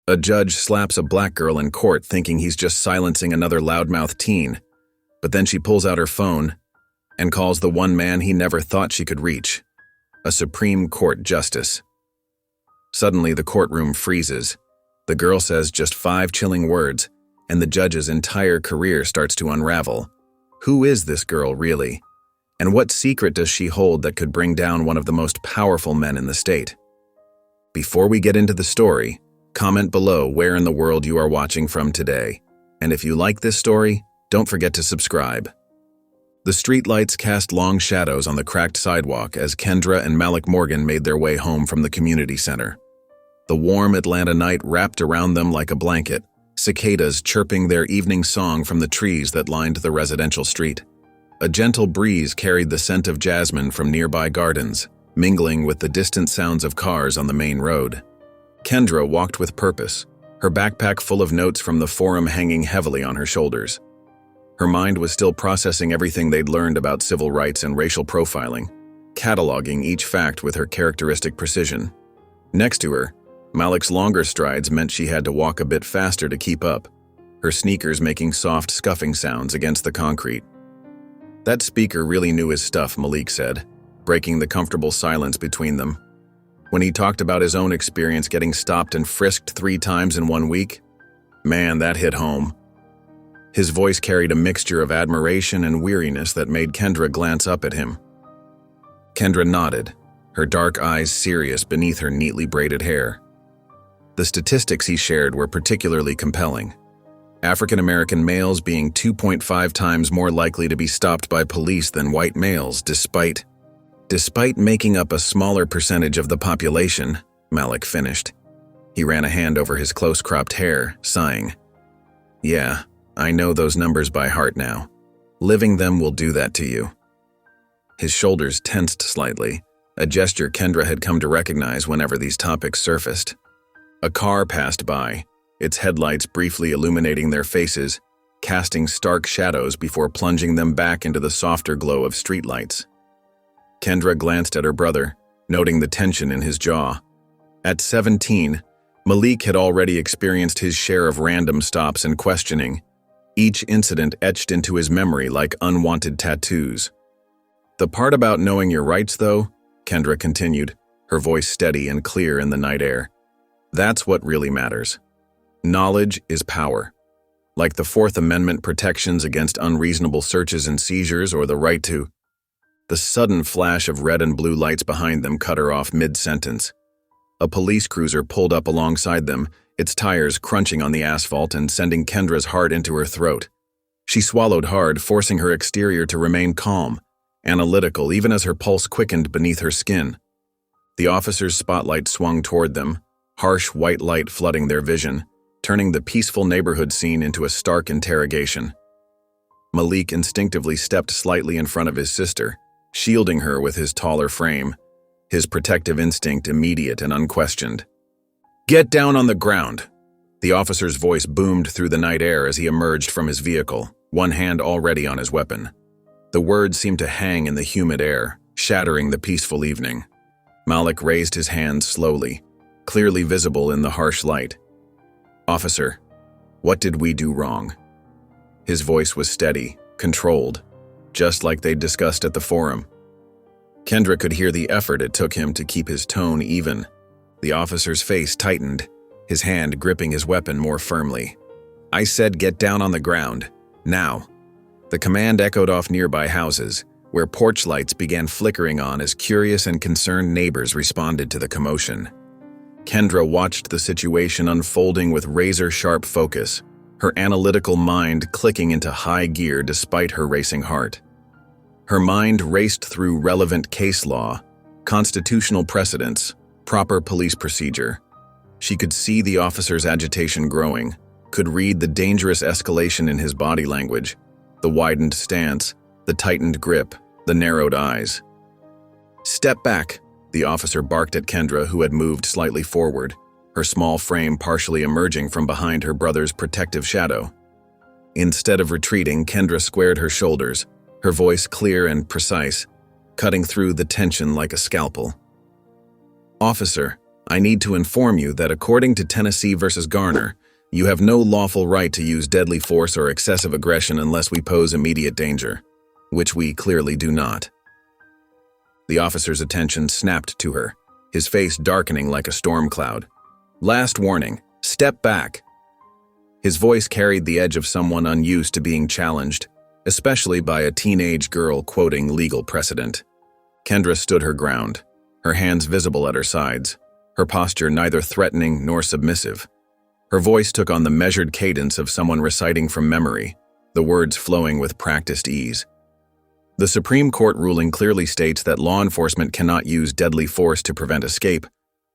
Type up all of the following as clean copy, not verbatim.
A judge slaps a black girl in court thinking he's just silencing another loudmouth teen, but then she pulls out her phone and calls the one man he never thought she could reach, a Supreme Court justice. Suddenly, the courtroom freezes. The girl says just 5 chilling words, and the judge's entire career starts to unravel. Who is this girl, really? And what secret does she hold that could bring down one of the most powerful men in the state? Before we get into the story, comment below where in the world you are watching from today. And if you like this story, don't forget to subscribe. The streetlights cast long shadows on the cracked sidewalk as Kendra and Malik Morgan made their way home from the community center. The warm Atlanta night wrapped around them like a blanket, cicadas chirping their evening song from the trees that lined the residential street. A gentle breeze carried the scent of jasmine from nearby gardens, mingling with the distant sounds of cars on the main road. Kendra walked with purpose, her backpack full of notes from the forum hanging heavily on her shoulders. Her mind was still processing everything they'd learned about civil rights and racial profiling, cataloging each fact with her characteristic precision. Next to her, Malik's longer strides meant she had to walk a bit faster to keep up, her sneakers making soft scuffing sounds against the concrete. That speaker really knew his stuff, Malik said, breaking the comfortable silence between them. When he talked about his own experience getting stopped and frisked 3 times in 1 week, man, that hit home. His voice carried a mixture of admiration and weariness that made Kendra glance up at him. Kendra nodded, her dark eyes serious beneath her neatly braided hair. The statistics he shared were particularly compelling. African American males being 2.5 times more likely to be stopped by police than white males despite making up a smaller percentage of the population, Malik finished. He ran a hand over his close-cropped hair, sighing. Yeah, I know those numbers by heart now. Living them will do that to you. His shoulders tensed slightly, a gesture Kendra had come to recognize whenever these topics surfaced. A car passed by, its headlights briefly illuminating their faces, casting stark shadows before plunging them back into the softer glow of streetlights. Kendra glanced at her brother, noting the tension in his jaw. At 17, Malik had already experienced his share of random stops and questioning, each incident etched into his memory like unwanted tattoos. The part about knowing your rights, though, Kendra continued, her voice steady and clear in the night air. That's what really matters. Knowledge is power. Like the Fourth Amendment protections against unreasonable searches and seizures or the right to... The sudden flash of red and blue lights behind them cut her off mid-sentence. A police cruiser pulled up alongside them, its tires crunching on the asphalt and sending Kendra's heart into her throat. She swallowed hard, forcing her exterior to remain calm, analytical even as her pulse quickened beneath her skin. The officer's spotlight swung toward them, harsh white light flooding their vision, turning the peaceful neighborhood scene into a stark interrogation. Malik instinctively stepped slightly in front of his sister, shielding her with his taller frame, his protective instinct immediate and unquestioned. "Get down on the ground!" The officer's voice boomed through the night air as he emerged from his vehicle, one hand already on his weapon. The words seemed to hang in the humid air, shattering the peaceful evening. Malik raised his hands slowly, clearly visible in the harsh light. "Officer, what did we do wrong?" His voice was steady, controlled, just like they'd discussed at the forum. Kendra could hear the effort it took him to keep his tone even. The officer's face tightened, his hand gripping his weapon more firmly. "I said get down on the ground, now." The command echoed off nearby houses, where porch lights began flickering on as curious and concerned neighbors responded to the commotion. Kendra watched the situation unfolding with razor-sharp focus, her analytical mind clicking into high gear despite her racing heart. Her mind raced through relevant case law, constitutional precedents, proper police procedure. She could see the officer's agitation growing, could read the dangerous escalation in his body language, the widened stance, the tightened grip, the narrowed eyes. "Step back," the officer barked at Kendra, who had moved slightly forward, her small frame partially emerging from behind her brother's protective shadow. Instead of retreating, Kendra squared her shoulders, her voice clear and precise, cutting through the tension like a scalpel. "Officer, I need to inform you that according to Tennessee versus Garner, you have no lawful right to use deadly force or excessive aggression unless we pose immediate danger, which we clearly do not. The officer's attention snapped to her, his face darkening like a storm cloud. Last warning, step back. His voice carried the edge of someone unused to being challenged, especially by a teenage girl quoting legal precedent. Kendra stood her ground, her hands visible at her sides, her posture neither threatening nor submissive. Her voice took on the measured cadence of someone reciting from memory, the words flowing with practiced ease. The Supreme Court ruling clearly states that law enforcement cannot use deadly force to prevent escape,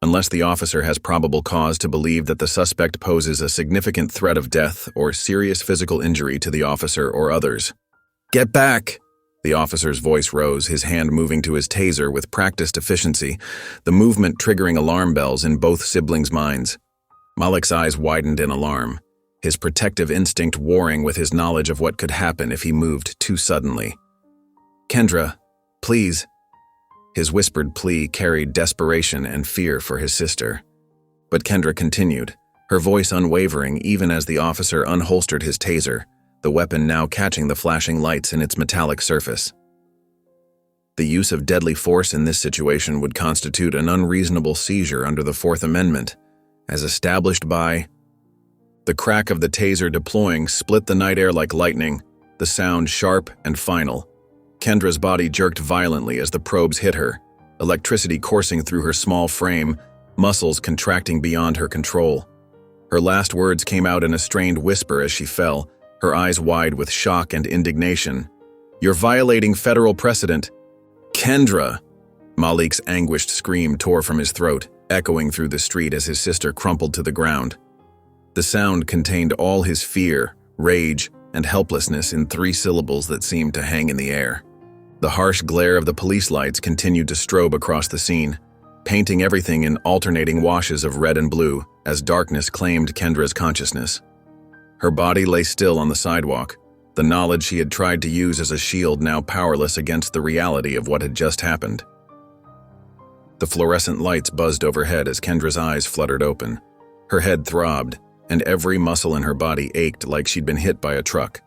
unless the officer has probable cause to believe that the suspect poses a significant threat of death or serious physical injury to the officer or others. Get back! The officer's voice rose, his hand moving to his taser with practiced efficiency, the movement triggering alarm bells in both siblings' minds. Malik's eyes widened in alarm, his protective instinct warring with his knowledge of what could happen if he moved too suddenly. Kendra, please. His whispered plea carried desperation and fear for his sister. But Kendra continued, her voice unwavering even as the officer unholstered his taser, the weapon now catching the flashing lights in its metallic surface. The use of deadly force in this situation would constitute an unreasonable seizure under the Fourth Amendment, as established by... The crack of the taser deploying split the night air like lightning, the sound sharp and final. Kendra's body jerked violently as the probes hit her, electricity coursing through her small frame, muscles contracting beyond her control. Her last words came out in a strained whisper as she fell, her eyes wide with shock and indignation. "You're violating federal precedent." "Kendra!" Malik's anguished scream tore from his throat, echoing through the street as his sister crumpled to the ground. The sound contained all his fear, rage, and helplessness in 3 syllables that seemed to hang in the air. The harsh glare of the police lights continued to strobe across the scene, painting everything in alternating washes of red and blue as darkness claimed Kendra's consciousness. Her body lay still on the sidewalk, the knowledge she had tried to use as a shield now powerless against the reality of what had just happened. The fluorescent lights buzzed overhead as Kendra's eyes fluttered open. Her head throbbed, and every muscle in her body ached like she'd been hit by a truck.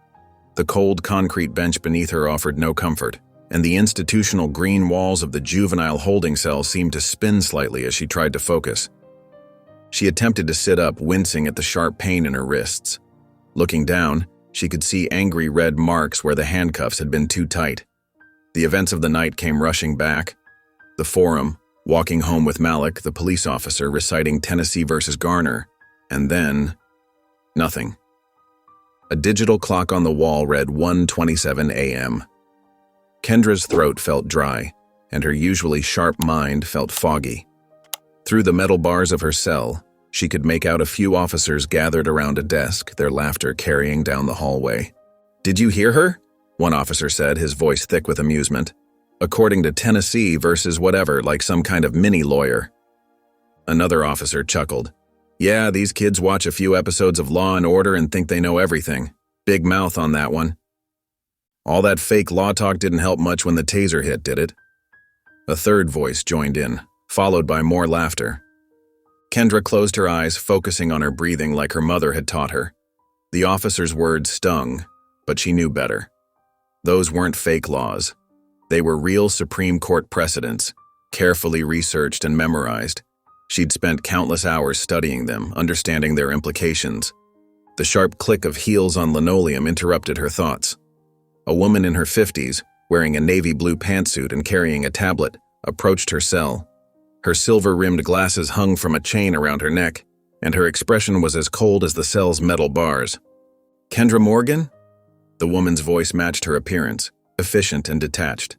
The cold concrete bench beneath her offered no comfort, and the institutional green walls of the juvenile holding cell seemed to spin slightly as she tried to focus. She attempted to sit up, wincing at the sharp pain in her wrists. Looking down, she could see angry red marks where the handcuffs had been too tight. The events of the night came rushing back. The forum, walking home with Malik, the police officer reciting Tennessee versus Garner, and then... nothing. A digital clock on the wall read 1:27 a.m. Kendra's throat felt dry, and her usually sharp mind felt foggy. Through the metal bars of her cell, she could make out a few officers gathered around a desk, their laughter carrying down the hallway. "Did you hear her?" one officer said, his voice thick with amusement. "According to Tennessee versus whatever, like some kind of mini-lawyer." Another officer chuckled. "Yeah, these kids watch a few episodes of Law and Order and think they know everything. Big mouth on that one." "All that fake law talk didn't help much when the taser hit, did it?" A third voice joined in, followed by more laughter. Kendra closed her eyes, focusing on her breathing like her mother had taught her. The officer's words stung, but she knew better. Those weren't fake laws. They were real Supreme Court precedents, carefully researched and memorized. She'd spent countless hours studying them, understanding their implications. The sharp click of heels on linoleum interrupted her thoughts. A woman in her 50s, wearing a navy blue pantsuit and carrying a tablet, approached her cell. Her silver-rimmed glasses hung from a chain around her neck, and her expression was as cold as the cell's metal bars. "Kendra Morgan?" The woman's voice matched her appearance, efficient and detached.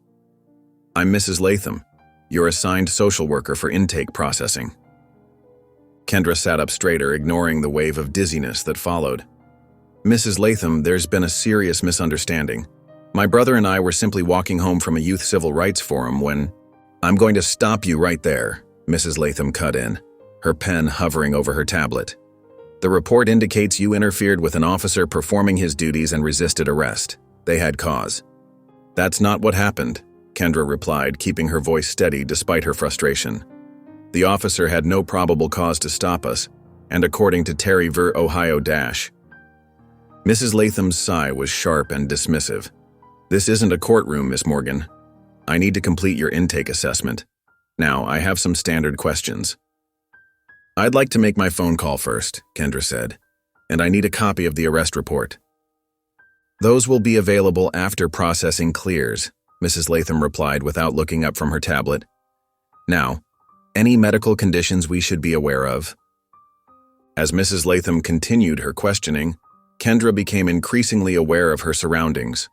"I'm Mrs. Latham, your assigned social worker for intake processing." Kendra sat up straighter, ignoring the wave of dizziness that followed. "Mrs. Latham, there's been a serious misunderstanding. My brother and I were simply walking home from a youth civil rights forum when..." "I'm going to stop you right there," Mrs. Latham cut in, her pen hovering over her tablet. "The report indicates you interfered with an officer performing his duties and resisted arrest. They had cause." "That's not what happened," Kendra replied, keeping her voice steady despite her frustration. The officer had no probable cause to stop us, and according to Terry Ver Ohio Dash. Mrs. Latham's sigh was sharp and dismissive. This isn't a courtroom, Miss Morgan. I need to complete your intake assessment. Now, I have some standard questions. I'd like to make my phone call first, Kendra said, and I need a copy of the arrest report. Those will be available after processing clears, Mrs. Latham replied without looking up from her tablet. Now, any medical conditions we should be aware of? As Mrs. Latham continued her questioning, Kendra became increasingly aware of her surroundings.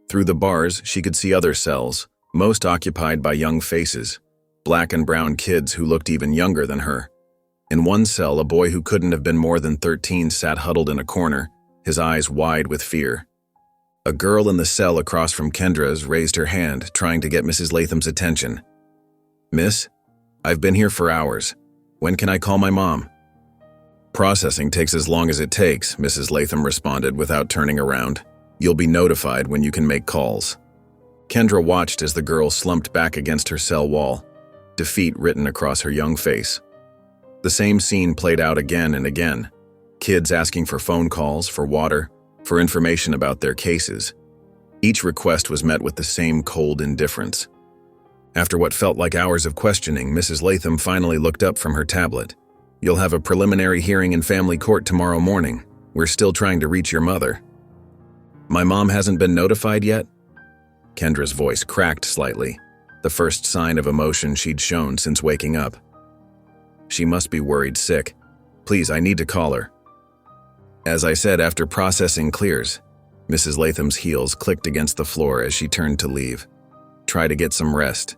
Through the bars, she could see other cells, most occupied by young faces, black and brown kids who looked even younger than her. In one cell, a boy who couldn't have been more than 13 sat huddled in a corner, his eyes wide with fear. A girl in the cell across from Kendra's raised her hand, trying to get Mrs. Latham's attention. Miss, I've been here for hours. When can I call my mom? Processing takes as long as it takes, Mrs. Latham responded without turning around. You'll be notified when you can make calls. Kendra watched as the girl slumped back against her cell wall, defeat written across her young face. The same scene played out again and again. Kids asking for phone calls, for water, for information about their cases. Each request was met with the same cold indifference. After what felt like hours of questioning, Mrs. Latham finally looked up from her tablet. You'll have a preliminary hearing in family court tomorrow morning. We're still trying to reach your mother. My mom hasn't been notified yet? Kendra's voice cracked slightly, the first sign of emotion she'd shown since waking up. She must be worried sick. Please, I need to call her. As I said, after processing clears, Mrs. Latham's heels clicked against the floor as she turned to leave. Try to get some rest.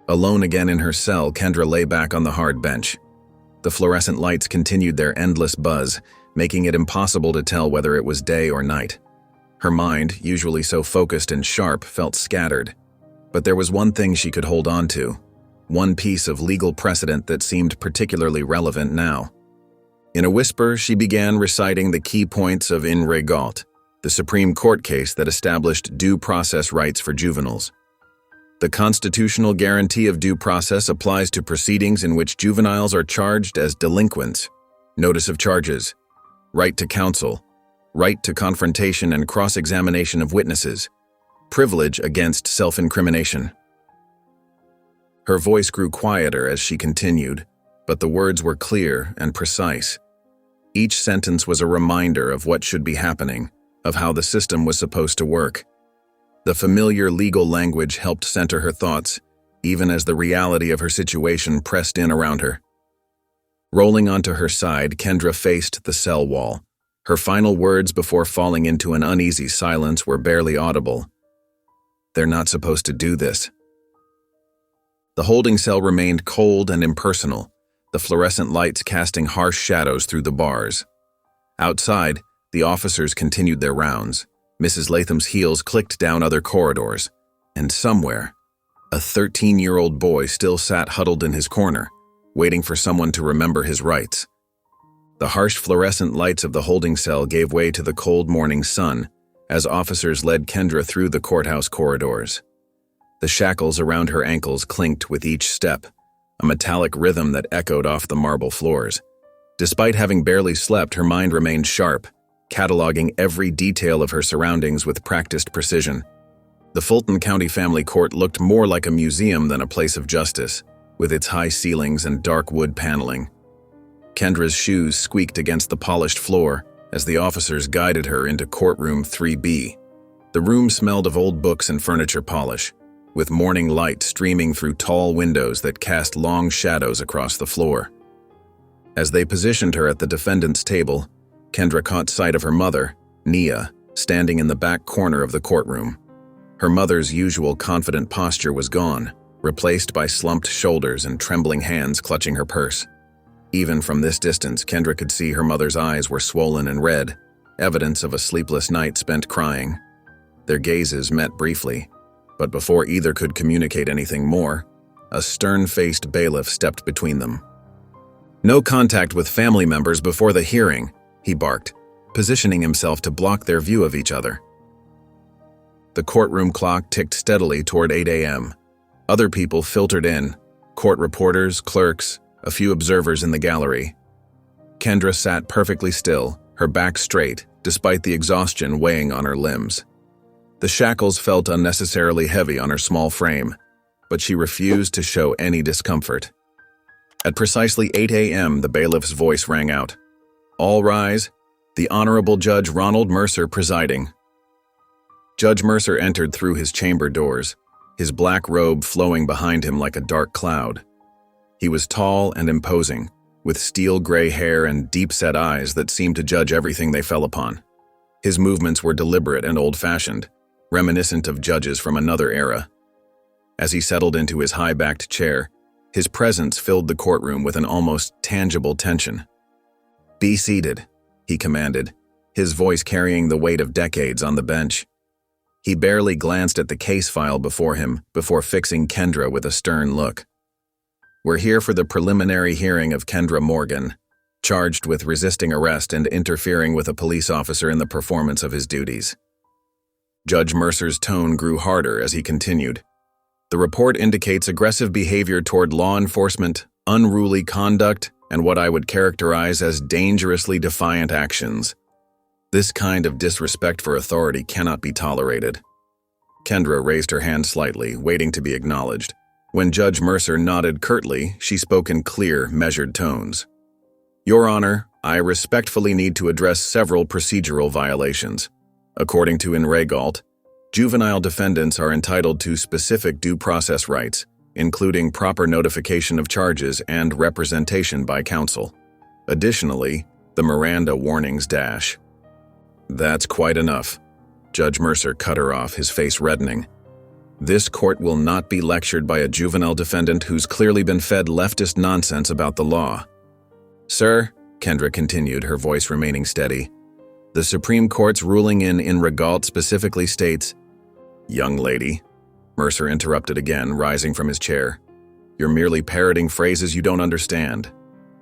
Alone again in her cell, Kendra lay back on the hard bench. The fluorescent lights continued their endless buzz, making it impossible to tell whether it was day or night. Her mind, usually so focused and sharp, felt scattered. But there was one thing she could hold on to, one piece of legal precedent that seemed particularly relevant now. In a whisper, she began reciting the key points of In Re Gault, the Supreme Court case that established due process rights for juveniles. The constitutional guarantee of due process applies to proceedings in which juveniles are charged as delinquents. Notice of charges, right to counsel, right to confrontation and cross-examination of witnesses, privilege against self-incrimination. Her voice grew quieter as she continued, but the words were clear and precise. Each sentence was a reminder of what should be happening, of how the system was supposed to work. The familiar legal language helped center her thoughts, even as the reality of her situation pressed in around her. Rolling onto her side, Kendra faced the cell wall. Her final words before falling into an uneasy silence were barely audible. They're not supposed to do this. The holding cell remained cold and impersonal, the fluorescent lights casting harsh shadows through the bars. Outside, the officers continued their rounds. Mrs. Latham's heels clicked down other corridors, and somewhere, a 13-year-old boy still sat huddled in his corner, waiting for someone to remember his rights. The harsh fluorescent lights of the holding cell gave way to the cold morning sun as officers led Kendra through the courthouse corridors. The shackles around her ankles clinked with each step, a metallic rhythm that echoed off the marble floors. Despite having barely slept, her mind remained sharp, cataloging every detail of her surroundings with practiced precision. The Fulton County Family Court looked more like a museum than a place of justice, with its high ceilings and dark wood paneling. Kendra's shoes squeaked against the polished floor as the officers guided her into Courtroom 3B. The room smelled of old books and furniture polish, with morning light streaming through tall windows that cast long shadows across the floor. As they positioned her at the defendant's table, Kendra caught sight of her mother, Nia, standing in the back corner of the courtroom. Her mother's usual confident posture was gone, replaced by slumped shoulders and trembling hands clutching her purse. Even from this distance, Kendra could see her mother's eyes were swollen and red, evidence of a sleepless night spent crying. Their gazes met briefly, but before either could communicate anything more, a stern-faced bailiff stepped between them. "No contact with family members before the hearing," he barked, positioning himself to block their view of each other. The courtroom clock ticked steadily toward 8 a.m. Other people filtered in, Court reporters, clerks, a few observers in the gallery. Kendra sat perfectly still, her back straight, despite the exhaustion weighing on her limbs. The shackles felt unnecessarily heavy on her small frame, but she refused to show any discomfort. At precisely 8 a.m., the bailiff's voice rang out. "All rise. The Honorable Judge Ronald Mercer presiding." Judge Mercer entered through his chamber doors, his black robe flowing behind him like a dark cloud. He was tall and imposing, with steel gray hair and deep-set eyes that seemed to judge everything they fell upon. His movements were deliberate and old-fashioned, reminiscent of judges from another era. As he settled into his high-backed chair, his presence filled the courtroom with an almost tangible tension. "Be seated," he commanded, his voice carrying the weight of decades on the bench. He barely glanced at the case file before him before fixing Kendra with a stern look. "We're here for the preliminary hearing of Kendra Morgan, charged with resisting arrest and interfering with a police officer in the performance of his duties." Judge Mercer's tone grew harder as he continued. "The report indicates aggressive behavior toward law enforcement, unruly conduct, and what I would characterize as dangerously defiant actions. This kind of disrespect for authority cannot be tolerated." Kendra raised her hand slightly, waiting to be acknowledged. When Judge Mercer nodded curtly, she spoke in clear, measured tones. "Your Honor, I respectfully need to address several procedural violations. According to In re Galt, juvenile defendants are entitled to specific due process rights, including proper notification of charges and representation by counsel. Additionally, the Miranda warnings dash." "That's quite enough." Judge Mercer cut her off, his face reddening. "This court will not be lectured by a juvenile defendant who's clearly been fed leftist nonsense about the law." "Sir," Kendra continued, her voice remaining steady, "the Supreme Court's ruling in re Galt specifically states—" "Young lady," Mercer interrupted again, rising from his chair, "you're merely parroting phrases you don't understand.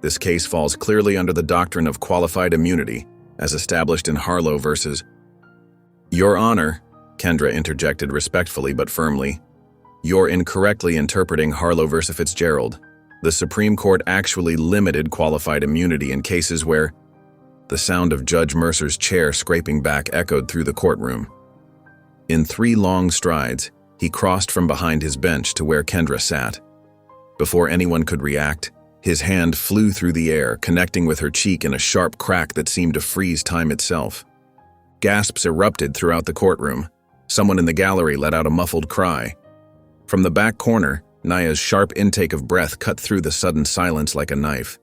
This case falls clearly under the doctrine of qualified immunity, as established in Harlow versus—" "Your Honor," Kendra interjected respectfully but firmly, "you're incorrectly interpreting Harlow versus Fitzgerald. The Supreme Court actually limited qualified immunity in cases where—" The sound of Judge Mercer's chair scraping back echoed through the courtroom. In 3 long strides, he crossed from behind his bench to where Kendra sat. Before anyone could react, his hand flew through the air, connecting with her cheek in a sharp crack that seemed to freeze time itself. Gasps erupted throughout the courtroom. Someone in the gallery let out a muffled cry. From the back corner, Naya's sharp intake of breath cut through the sudden silence like a knife.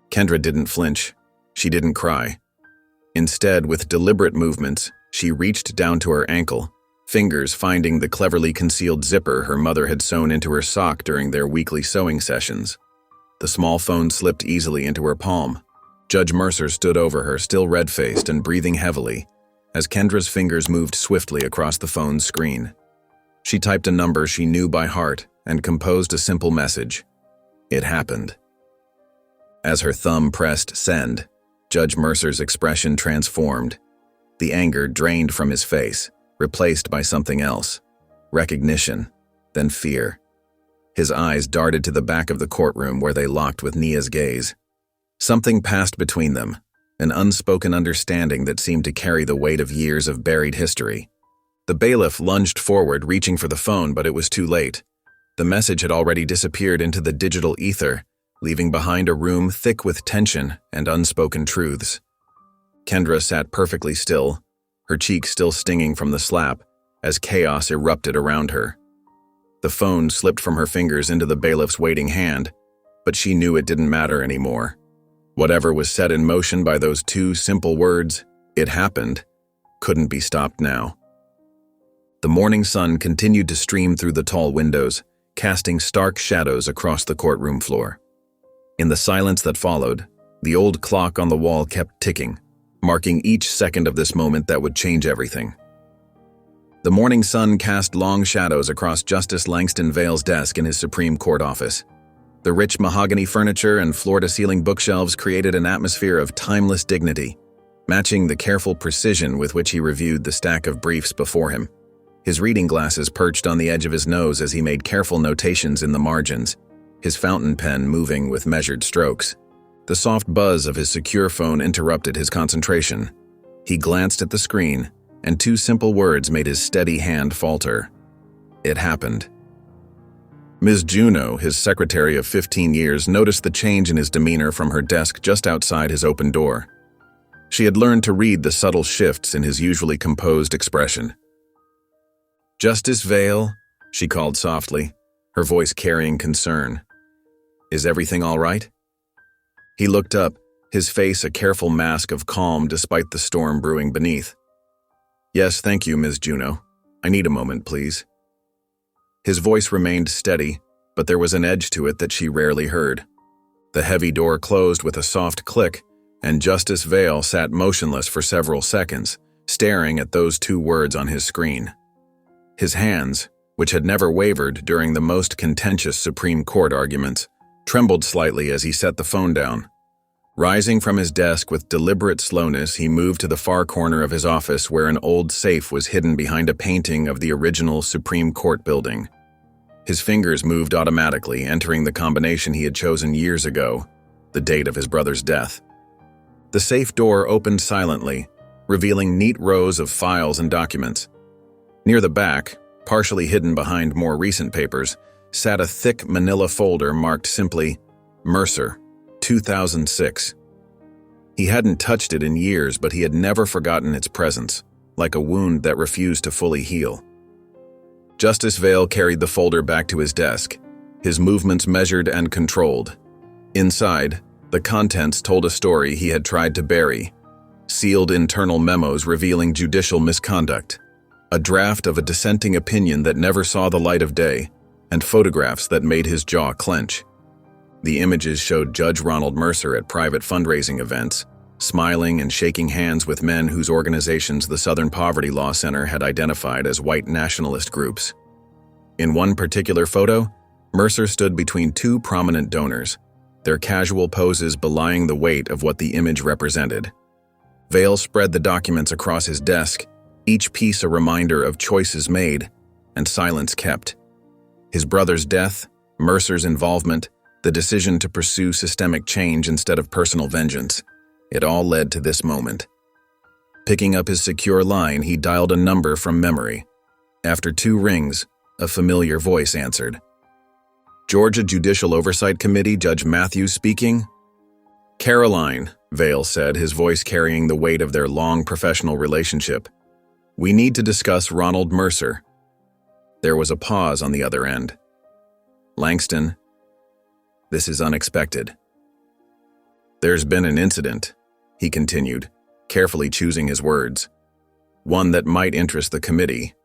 Kendra didn't flinch. She didn't cry. Instead, with deliberate movements, she reached down to her ankle, fingers finding the cleverly concealed zipper her mother had sewn into her sock during their weekly sewing sessions. The small phone slipped easily into her palm. Judge Mercer stood over her, still red-faced and breathing heavily, as Kendra's fingers moved swiftly across the phone's screen. She typed a number she knew by heart and composed a simple message. It happened. As her thumb pressed send, Judge Mercer's expression transformed. The anger drained from his face, replaced by something else. Recognition, then fear. His eyes darted to the back of the courtroom where they locked with Nia's gaze. Something passed between them, an unspoken understanding that seemed to carry the weight of years of buried history. The bailiff lunged forward, reaching for the phone, but it was too late. The message had already disappeared into the digital ether, leaving behind a room thick with tension and unspoken truths. Kendra sat perfectly still, her cheek still stinging from the slap, as chaos erupted around her. The phone slipped from her fingers into the bailiff's waiting hand, but she knew it didn't matter anymore. Whatever was set in motion by those 2 simple words, "It happened," couldn't be stopped now. The morning sun continued to stream through the tall windows, casting stark shadows across the courtroom floor. In the silence that followed, the old clock on the wall kept ticking, marking each second of this moment that would change everything. The morning sun cast long shadows across Justice Langston Vale's desk in his Supreme Court office. The rich mahogany furniture and floor-to-ceiling bookshelves created an atmosphere of timeless dignity, matching the careful precision with which he reviewed the stack of briefs before him. His reading glasses perched on the edge of his nose as he made careful notations in the margins, his fountain pen moving with measured strokes. The soft buzz of his secure phone interrupted his concentration. He glanced at the screen, and two simple words made his steady hand falter. It happened. Ms. Juno, his secretary of 15 years, noticed the change in his demeanor from her desk just outside his open door. She had learned to read the subtle shifts in his usually composed expression. "Justice Vale," she called softly, her voice carrying concern. "Is everything all right?" He looked up, his face a careful mask of calm despite the storm brewing beneath. "Yes, thank you, Ms. Juno. I need a moment, please." His voice remained steady, but there was an edge to it that she rarely heard. The heavy door closed with a soft click, and Justice Vale sat motionless for several seconds, staring at those two words on his screen. His hands, which had never wavered during the most contentious Supreme Court arguments, trembled slightly as he set the phone down. Rising from his desk with deliberate slowness, he moved to the far corner of his office where an old safe was hidden behind a painting of the original Supreme Court building. His fingers moved automatically, entering the combination he had chosen years ago, the date of his brother's death. The safe door opened silently, revealing neat rows of files and documents. Near the back, partially hidden behind more recent papers, sat a thick manila folder marked simply, "Mercer, 2006. He hadn't touched it in years, but he had never forgotten its presence, like a wound that refused to fully heal. Justice Vale carried the folder back to his desk, his movements measured and controlled. Inside, the contents told a story he had tried to bury, sealed internal memos revealing judicial misconduct, a draft of a dissenting opinion that never saw the light of day, and photographs that made his jaw clench. The images showed Judge Ronald Mercer at private fundraising events, smiling and shaking hands with men whose organizations the Southern Poverty Law Center had identified as white nationalist groups. In one particular photo, Mercer stood between two prominent donors, their casual poses belying the weight of what the image represented. Vale spread the documents across his desk, each piece a reminder of choices made and silence kept. His brother's death, Mercer's involvement, the decision to pursue systemic change instead of personal vengeance. It all led to this moment. Picking up his secure line, he dialed a number from memory. After 2 rings, a familiar voice answered. "Georgia Judicial Oversight Committee, Judge Matthews speaking?" "Caroline," Vale said, his voice carrying the weight of their long professional relationship. "We need to discuss Ronald Mercer." There was a pause on the other end. "Langston, this is unexpected." "There's been an incident," he continued, carefully choosing his words. "One that might interest the committee."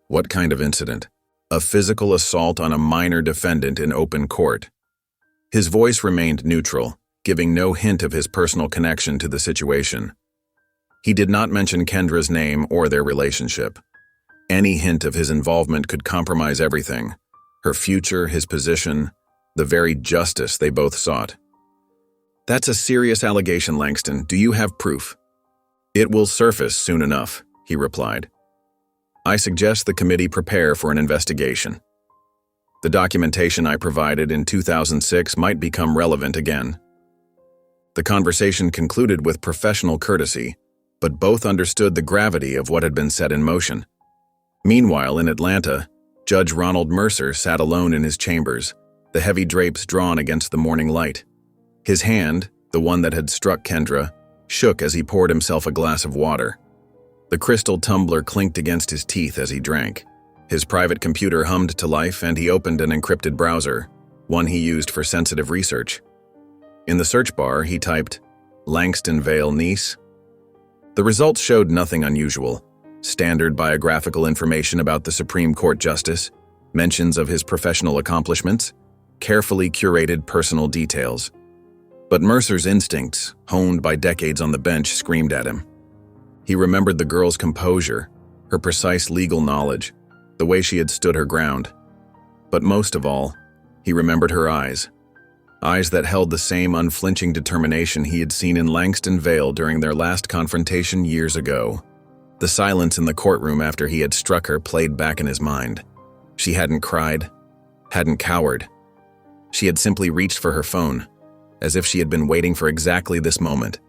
"What kind of incident?" "A physical assault on a minor defendant in open court." His voice remained neutral, giving no hint of his personal connection to the situation. He did not mention Kendra's name or their relationship. Any hint of his involvement could compromise everything: her future, his position, the very justice they both sought. "That's a serious allegation, Langston. Do you have proof?" "It will surface soon enough," he replied. "I suggest the committee prepare for an investigation. The documentation I provided in 2006 might become relevant again." The conversation concluded with professional courtesy, but both understood the gravity of what had been set in motion. Meanwhile, in Atlanta, Judge Ronald Mercer sat alone in his chambers, the heavy drapes drawn against the morning light. His hand, the one that had struck Kendra, shook as he poured himself a glass of water. The crystal tumbler clinked against his teeth as he drank. His private computer hummed to life, and he opened an encrypted browser, one he used for sensitive research. In the search bar, he typed, "Langston Vale niece." The results showed nothing unusual. Standard biographical information about the Supreme Court justice, mentions of his professional accomplishments, carefully curated personal details. But Mercer's instincts, honed by decades on the bench, screamed at him. He remembered the girl's composure, her precise legal knowledge, the way she had stood her ground. But most of all, he remembered her eyes. Eyes that held the same unflinching determination he had seen in Langston Vale during their last confrontation years ago. The silence in the courtroom after he had struck her played back in his mind. She hadn't cried, hadn't cowered. She had simply reached for her phone, as if she had been waiting for exactly this moment.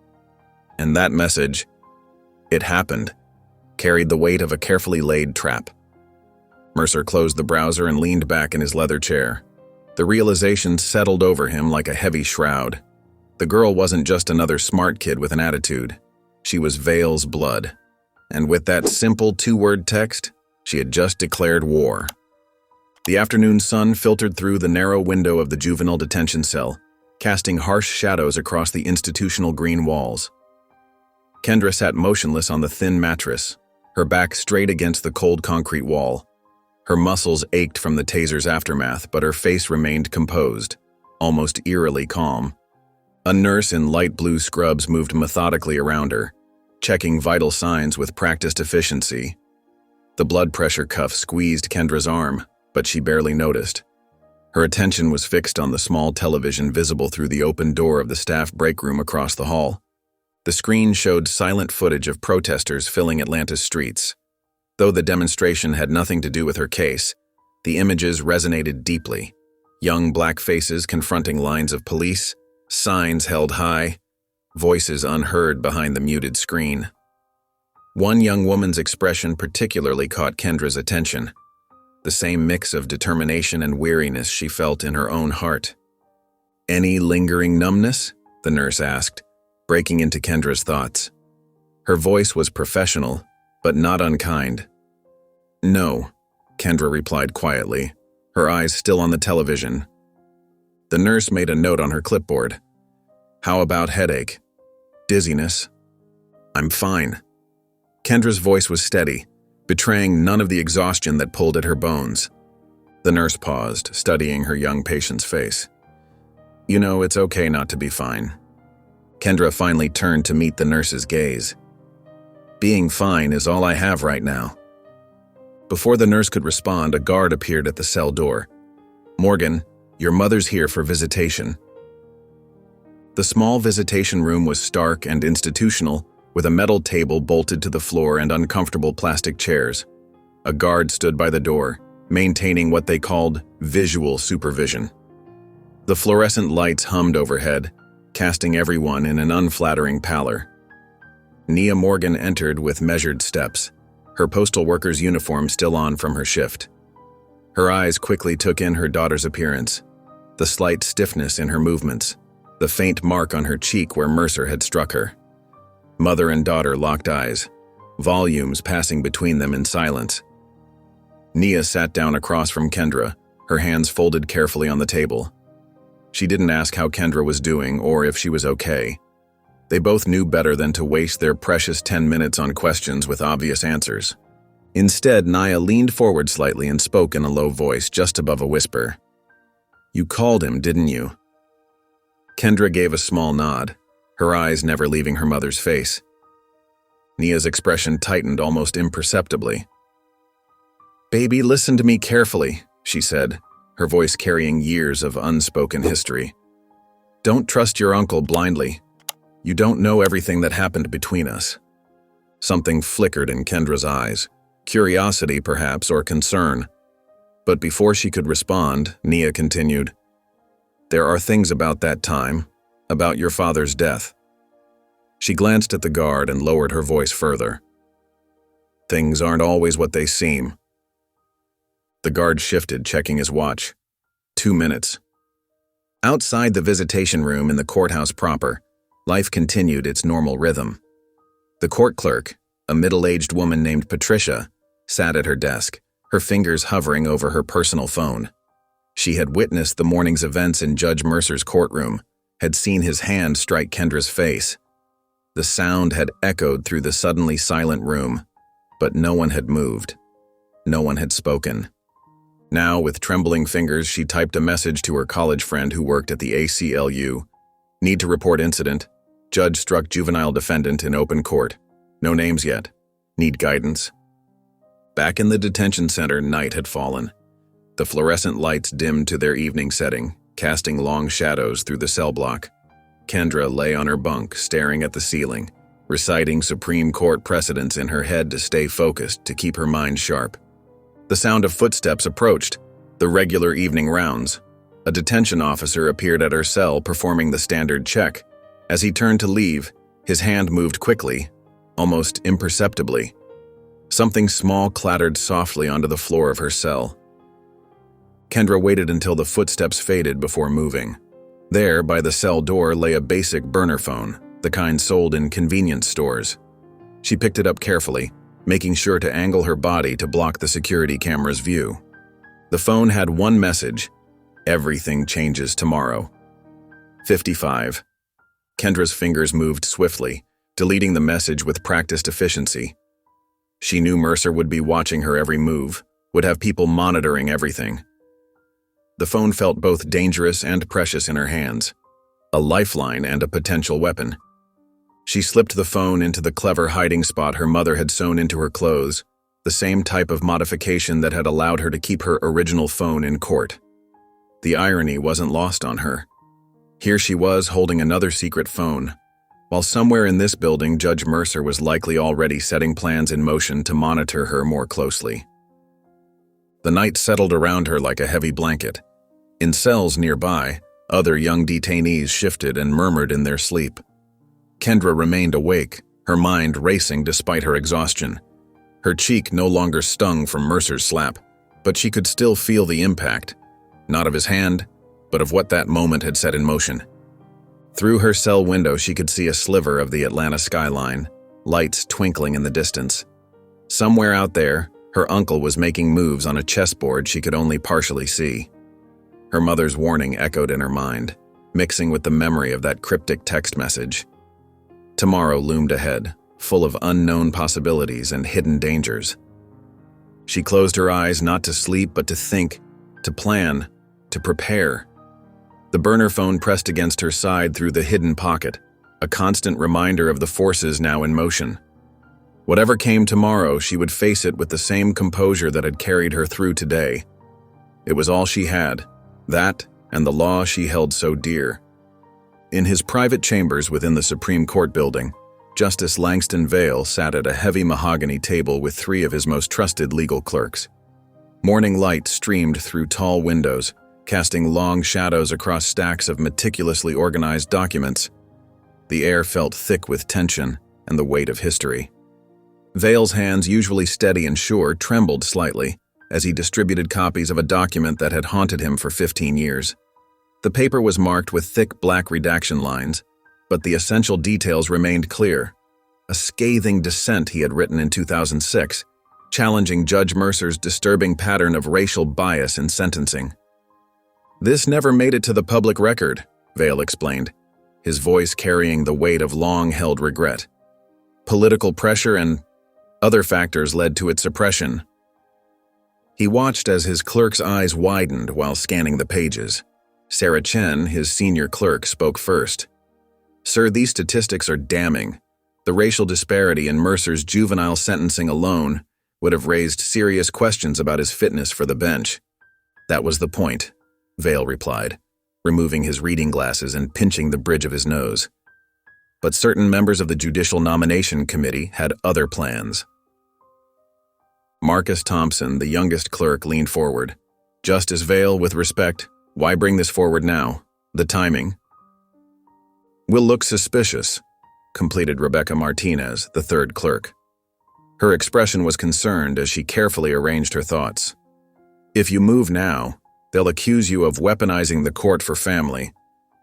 And that message, it happened, carried the weight of a carefully laid trap. Mercer closed the browser and leaned back in his leather chair. The realization settled over him like a heavy shroud. The girl wasn't just another smart kid with an attitude. She was Vale's blood. And with that simple two-word text, she had just declared war. The afternoon sun filtered through the narrow window of the juvenile detention cell, casting harsh shadows across the institutional green walls. Kendra sat motionless on the thin mattress, her back straight against the cold concrete wall. Her muscles ached from the taser's aftermath, but her face remained composed, almost eerily calm. A nurse in light blue scrubs moved methodically around her, checking vital signs with practiced efficiency. The blood pressure cuff squeezed Kendra's arm, but she barely noticed. Her attention was fixed on the small television visible through the open door of the staff break room across the hall. The screen showed silent footage of protesters filling Atlanta's streets. Though the demonstration had nothing to do with her case, the images resonated deeply. Young black faces confronting lines of police, signs held high, voices unheard behind the muted screen. One young woman's expression particularly caught Kendra's attention, the same mix of determination and weariness she felt in her own heart. "Any lingering numbness?" the nurse asked, breaking into Kendra's thoughts. Her voice was professional, but not unkind. "No," Kendra replied quietly, her eyes still on the television. The nurse made a note on her clipboard. "How about headache? Dizziness?" "I'm fine." Kendra's voice was steady, betraying none of the exhaustion that pulled at her bones. The nurse paused, studying her young patient's face. "You know, it's okay not to be fine." Kendra finally turned to meet the nurse's gaze. "Being fine is all I have right now." Before the nurse could respond, a guard appeared at the cell door. "Morgan, your mother's here for visitation." The small visitation room was stark and institutional, with a metal table bolted to the floor and uncomfortable plastic chairs. A guard stood by the door, maintaining what they called visual supervision. The fluorescent lights hummed overhead, casting everyone in an unflattering pallor. Nia Morgan entered with measured steps, her postal worker's uniform still on from her shift. Her eyes quickly took in her daughter's appearance, the slight stiffness in her movements, the faint mark on her cheek where Mercer had struck her. Mother and daughter locked eyes, volumes passing between them in silence. Nia sat down across from Kendra, her hands folded carefully on the table. She didn't ask how Kendra was doing or if she was okay. They both knew better than to waste their precious 10 minutes on questions with obvious answers. Instead, Nia leaned forward slightly and spoke in a low voice just above a whisper. "You called him, didn't you?" Kendra gave a small nod, her eyes never leaving her mother's face. Nia's expression tightened almost imperceptibly. "Baby, listen to me carefully," she said, her voice carrying years of unspoken history. "Don't trust your uncle blindly. You don't know everything that happened between us." Something flickered in Kendra's eyes, curiosity perhaps, or concern. But before she could respond, Nia continued, "There are things about that time, about your father's death." She glanced at the guard and lowered her voice further. "Things aren't always what they seem." The guard shifted, checking his watch. 2 minutes. Outside the visitation room in the courthouse proper, life continued its normal rhythm. The court clerk, a middle-aged woman named Patricia, sat at her desk, her fingers hovering over her personal phone. She had witnessed the morning's events in Judge Mercer's courtroom, had seen his hand strike Kendra's face. The sound had echoed through the suddenly silent room, but no one had moved. No one had spoken. Now, with trembling fingers, she typed a message to her college friend who worked at the ACLU. "Need to report incident. Judge struck juvenile defendant in open court. No names yet. Need guidance." Back in the detention center, night had fallen. The fluorescent lights dimmed to their evening setting, casting long shadows through the cell block. Kendra lay on her bunk, staring at the ceiling, reciting Supreme Court precedents in her head to stay focused, to keep her mind sharp. The sound of footsteps approached, the regular evening rounds. A detention officer appeared at her cell performing the standard check. As he turned to leave, his hand moved quickly, almost imperceptibly. Something small clattered softly onto the floor of her cell. Kendra waited until the footsteps faded before moving. There, by the cell door, lay a basic burner phone, the kind sold in convenience stores. She picked it up carefully, making sure to angle her body to block the security camera's view. The phone had one message: "Everything changes tomorrow." 55. Kendra's fingers moved swiftly, deleting the message with practiced efficiency. She knew Mercer would be watching her every move, would have people monitoring everything. The phone felt both dangerous and precious in her hands, a lifeline and a potential weapon. She slipped the phone into the clever hiding spot her mother had sewn into her clothes, the same type of modification that had allowed her to keep her original phone in court. The irony wasn't lost on her. Here she was holding another secret phone, while somewhere in this building Judge Mercer was likely already setting plans in motion to monitor her more closely. The night settled around her like a heavy blanket. In cells nearby, other young detainees shifted and murmured in their sleep. Kendra remained awake, her mind racing despite her exhaustion. Her cheek no longer stung from Mercer's slap, but she could still feel the impact, not of his hand, but of what that moment had set in motion. Through her cell window she could see a sliver of the Atlanta skyline, lights twinkling in the distance. Somewhere out there, her uncle was making moves on a chessboard she could only partially see. Her mother's warning echoed in her mind, mixing with the memory of that cryptic text message. Tomorrow loomed ahead, full of unknown possibilities and hidden dangers. She closed her eyes not to sleep but to think, to plan, to prepare. The burner phone pressed against her side through the hidden pocket, a constant reminder of the forces now in motion. Whatever came tomorrow, she would face it with the same composure that had carried her through today. It was all she had, that and the law she held so dear. In his private chambers within the Supreme Court building, Justice Langston Vale sat at a heavy mahogany table with 3 of his most trusted legal clerks. Morning light streamed through tall windows, casting long shadows across stacks of meticulously organized documents. The air felt thick with tension and the weight of history. Vale's hands, usually steady and sure, trembled slightly as he distributed copies of a document that had haunted him for 15 years. The paper was marked with thick black redaction lines, but the essential details remained clear. A scathing dissent he had written in 2006, challenging Judge Mercer's disturbing pattern of racial bias in sentencing. "This never made it to the public record," Vale explained, his voice carrying the weight of long-held regret. "Political pressure and other factors led to its suppression." He watched as his clerk's eyes widened while scanning the pages. Sarah Chen, his senior clerk, spoke first. "Sir, these statistics are damning. The racial disparity in Mercer's juvenile sentencing alone would have raised serious questions about his fitness for the bench." "That was the point," Vale replied, removing his reading glasses and pinching the bridge of his nose. "But certain members of the Judicial Nomination Committee had other plans." Marcus Thompson, the youngest clerk, leaned forward. "Justice Vale, with respect, why bring this forward now? The timing." "Will look suspicious," completed Rebecca Martinez, the third clerk. Her expression was concerned as she carefully arranged her thoughts. "If you move now, they'll accuse you of weaponizing the court for family.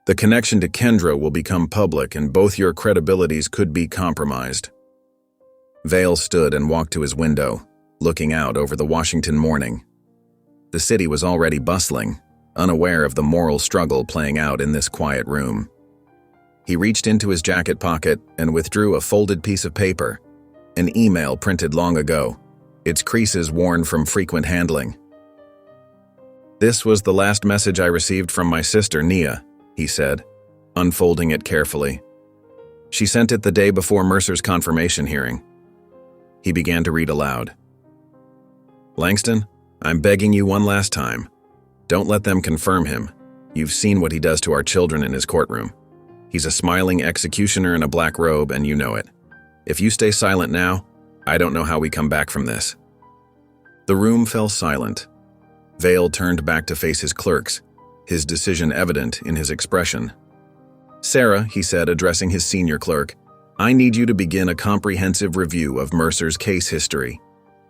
The connection to Kendra will become public and both your credibilities could be compromised." Vale stood and walked to his window, looking out over the Washington morning. The city was already bustling, unaware of the moral struggle playing out in this quiet room. He reached into his jacket pocket and withdrew a folded piece of paper, an email printed long ago, its creases worn from frequent handling. "This was the last message I received from my sister, Nia," he said, unfolding it carefully. "She sent it the day before Mercer's confirmation hearing." He began to read aloud. "Langston, I'm begging you one last time. Don't let them confirm him. You've seen what he does to our children in his courtroom. He's a smiling executioner in a black robe, and you know it. If you stay silent now, I don't know how we come back from this." The room fell silent. Vale turned back to face his clerks, his decision evident in his expression. "Sarah," he said, addressing his senior clerk, "I need you to begin a comprehensive review of Mercer's case history.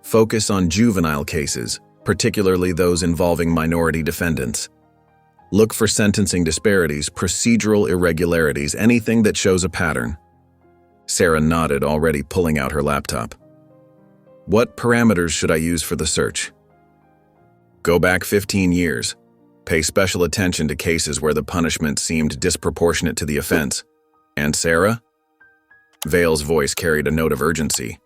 Focus on juvenile cases, particularly those involving minority defendants. Look for sentencing disparities, procedural irregularities, anything that shows a pattern." Sarah nodded, already pulling out her laptop. "What parameters should I use for the search?" "Go back 15 years. Pay special attention to cases where the punishment seemed disproportionate to the offense. And Sarah?" Vale's voice carried a note of urgency.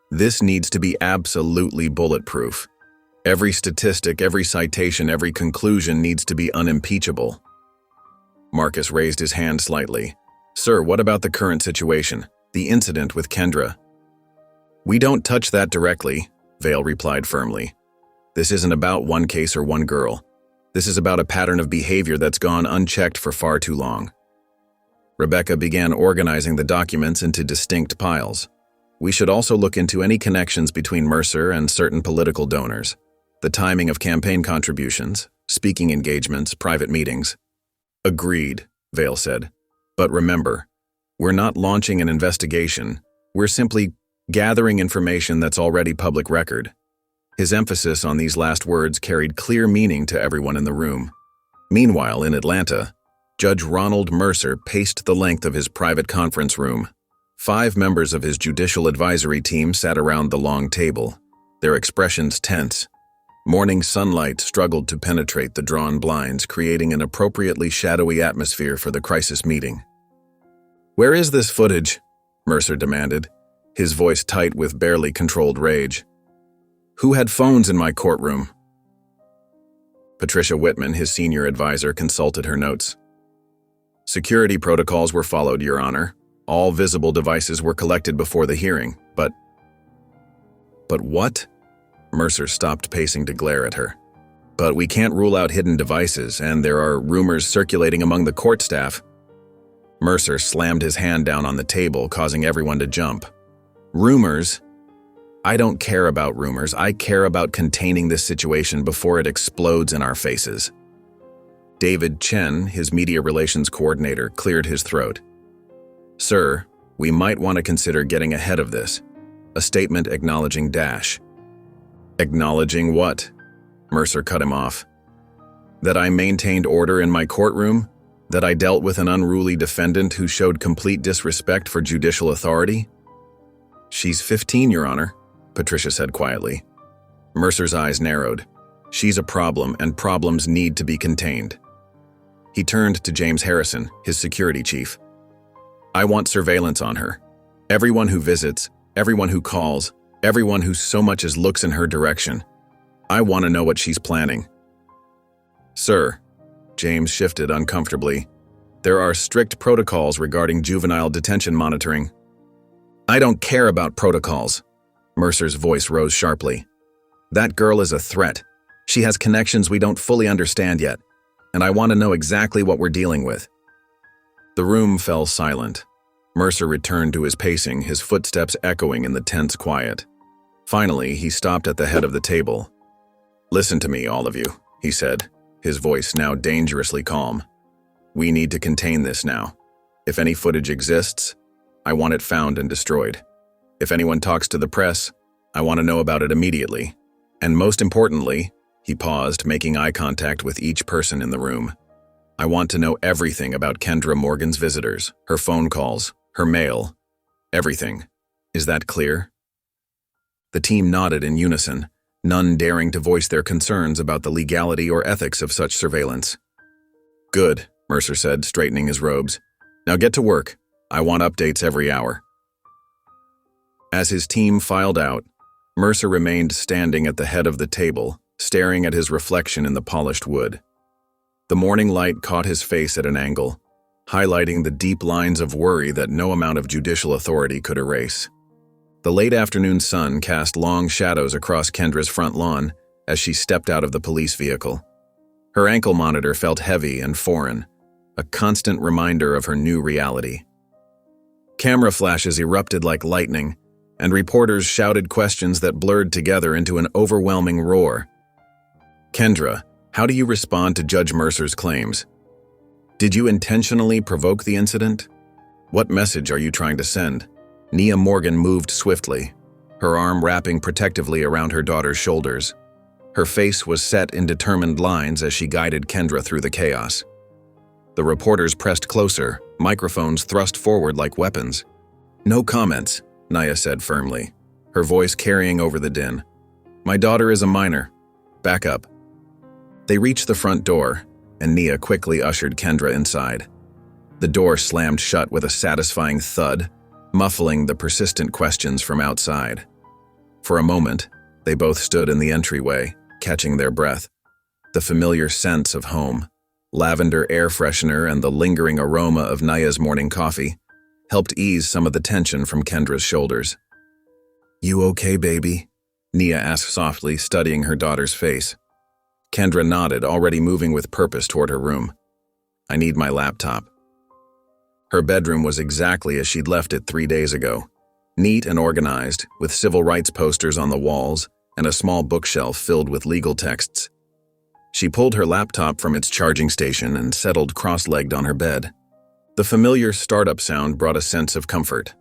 "This needs to be absolutely bulletproof. Every statistic, every citation, every conclusion needs to be unimpeachable." Marcus raised his hand slightly. "Sir, what about the current situation? The incident with Kendra?" "We don't touch that directly," Vale replied firmly. "This isn't about one case or one girl. This is about a pattern of behavior that's gone unchecked for far too long." Rebecca began organizing the documents into distinct piles. "We should also look into any connections between Mercer and certain political donors, the timing of campaign contributions, speaking engagements, private meetings." "Agreed," Vale said. "But remember, we're not launching an investigation. We're simply gathering information that's already public record." His emphasis on these last words carried clear meaning to everyone in the room. Meanwhile, in Atlanta, Judge Ronald Mercer paced the length of his private conference room. 5 members of his judicial advisory team sat around the long table, their expressions tense. Morning sunlight struggled to penetrate the drawn blinds, creating an appropriately shadowy atmosphere for the crisis meeting. "Where is this footage?" Mercer demanded, his voice tight with barely controlled rage. "Who had phones in my courtroom?" Patricia Whitman, his senior advisor, consulted her notes. "Security protocols were followed, Your Honor. All visible devices were collected before the hearing, but..." "But what?" Mercer stopped pacing to glare at her. "But we can't rule out hidden devices, and there are rumors circulating among the court staff." Mercer slammed his hand down on the table, causing everyone to jump. "Rumors? I don't care about rumors. I care about containing this situation before it explodes in our faces." David Chen, his media relations coordinator, cleared his throat. "Sir, we might want to consider getting ahead of this. A statement acknowledging Dash." "Acknowledging what?" Mercer cut him off. "That I maintained order in my courtroom? That I dealt with an unruly defendant who showed complete disrespect for judicial authority?" "She's 15, Your Honor," Patricia said quietly. Mercer's eyes narrowed. "She's a problem, and problems need to be contained." He turned to James Harrison, his security chief. "I want surveillance on her. Everyone who visits, everyone who calls, everyone who so much as looks in her direction. I want to know what she's planning." "Sir," James shifted uncomfortably, "there are strict protocols regarding juvenile detention monitoring." "I don't care about protocols." Mercer's voice rose sharply. "That girl is a threat. She has connections we don't fully understand yet, and I want to know exactly what we're dealing with." The room fell silent. Mercer returned to his pacing, his footsteps echoing in the tense quiet. Finally, he stopped at the head of the table. "Listen to me, all of you," he said, his voice now dangerously calm. "We need to contain this now. If any footage exists, I want it found and destroyed. If anyone talks to the press, I want to know about it immediately. And most importantly," he paused, making eye contact with each person in the room, "I want to know everything about Kendra Morgan's visitors, her phone calls, her mail, everything. Is that clear?" The team nodded in unison, none daring to voice their concerns about the legality or ethics of such surveillance. "Good," Mercer said, straightening his robes. "Now get to work. I want updates every hour." As his team filed out, Mercer remained standing at the head of the table, staring at his reflection in the polished wood. The morning light caught his face at an angle, highlighting the deep lines of worry that no amount of judicial authority could erase. The late afternoon sun cast long shadows across Kendra's front lawn as she stepped out of the police vehicle. Her ankle monitor felt heavy and foreign, a constant reminder of her new reality. Camera flashes erupted like lightning, and reporters shouted questions that blurred together into an overwhelming roar. Kendra, How do you respond to Judge Mercer's claims? Did you intentionally provoke the incident? What message are you trying to send? Nia Morgan moved swiftly, her arm wrapping protectively around her daughter's shoulders. Her face was set in determined lines as she guided Kendra through the chaos. The reporters pressed closer, microphones thrust forward like weapons. "No comments," Nia said firmly, her voice carrying over the din. "My daughter is a minor. Back up." They reached the front door, and Nia quickly ushered Kendra inside. The door slammed shut with a satisfying thud, muffling the persistent questions from outside. For a moment, they both stood in the entryway, catching their breath. The familiar sense of home, lavender air freshener and the lingering aroma of Nia's morning coffee, helped ease some of the tension from Kendra's shoulders. "You okay, baby?" Nia asked softly, studying her daughter's face. Kendra nodded, already moving with purpose toward her room. "I need my laptop." Her bedroom was exactly as she'd left it 3 days ago, neat and organized, with civil rights posters on the walls and a small bookshelf filled with legal texts. She pulled her laptop from its charging station and settled cross-legged on her bed. The familiar startup sound brought a sense of comfort.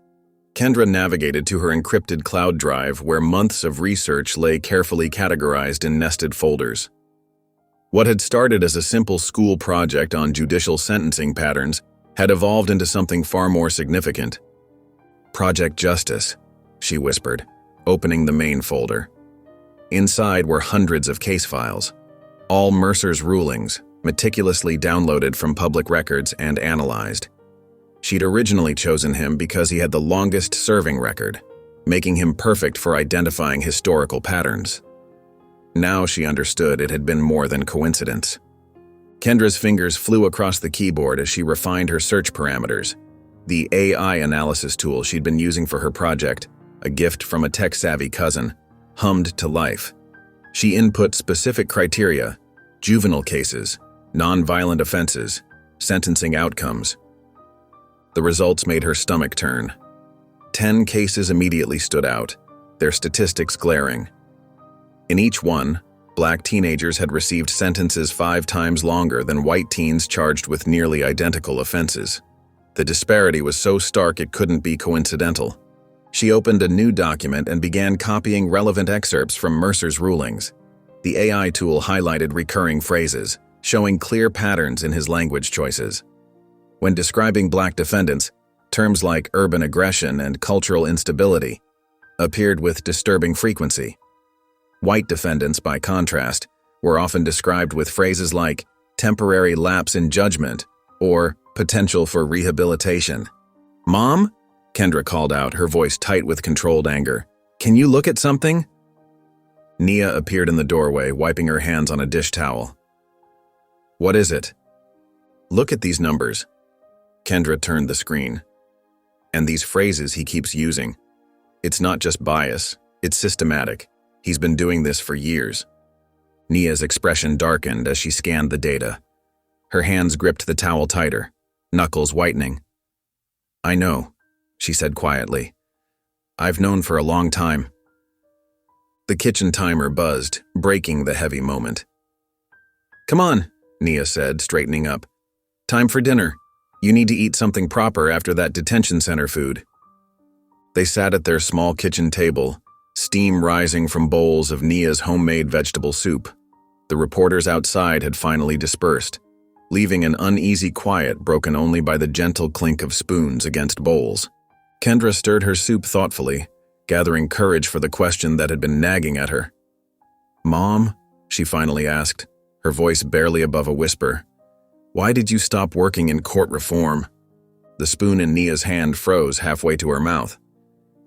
Kendra navigated to her encrypted cloud drive where months of research lay carefully categorized in nested folders. What had started as a simple school project on judicial sentencing patterns had evolved into something far more significant. "Project Justice," she whispered, opening the main folder. Inside were hundreds of case files, all Mercer's rulings, meticulously downloaded from public records and analyzed. She'd originally chosen him because he had the longest serving record, making him perfect for identifying historical patterns. Now she understood it had been more than coincidence. Kendra's fingers flew across the keyboard as she refined her search parameters. The AI analysis tool she'd been using for her project, a gift from a tech-savvy cousin, hummed to life. She input specific criteria: juvenile cases, non-violent offenses, sentencing outcomes. The results made her stomach turn. 10 cases immediately stood out, their statistics glaring. In each one, Black teenagers had received sentences 5 times longer than white teens charged with nearly identical offenses. The disparity was so stark it couldn't be coincidental. She opened a new document and began copying relevant excerpts from Mercer's rulings. The AI tool highlighted recurring phrases, showing clear patterns in his language choices. When describing Black defendants, terms like urban aggression and cultural instability appeared with disturbing frequency. White defendants, by contrast, were often described with phrases like temporary lapse in judgment or potential for rehabilitation. "Mom?" Kendra called out, her voice tight with controlled anger. "Can you look at something?" Nia appeared in the doorway, wiping her hands on a dish towel. "What is it?" "Look at these numbers." Kendra turned the screen. "And these phrases he keeps using. It's not just bias, it's systematic. He's been doing this for years." Nia's expression darkened as she scanned the data. Her hands gripped the towel tighter, knuckles whitening. "I know," she said quietly. "I've known for a long time." The kitchen timer buzzed, breaking the heavy moment. "Come on," Nia said, straightening up. "Time for dinner. You need to eat something proper after that detention center food." They sat at their small kitchen table, steam rising from bowls of Nia's homemade vegetable soup. The reporters outside had finally dispersed, leaving an uneasy quiet broken only by the gentle clink of spoons against bowls. Kendra stirred her soup thoughtfully, gathering courage for the question that had been nagging at her. "Mom?" she finally asked, her voice barely above a whisper. "Why did you stop working in court reform?" The spoon in Nia's hand froze halfway to her mouth.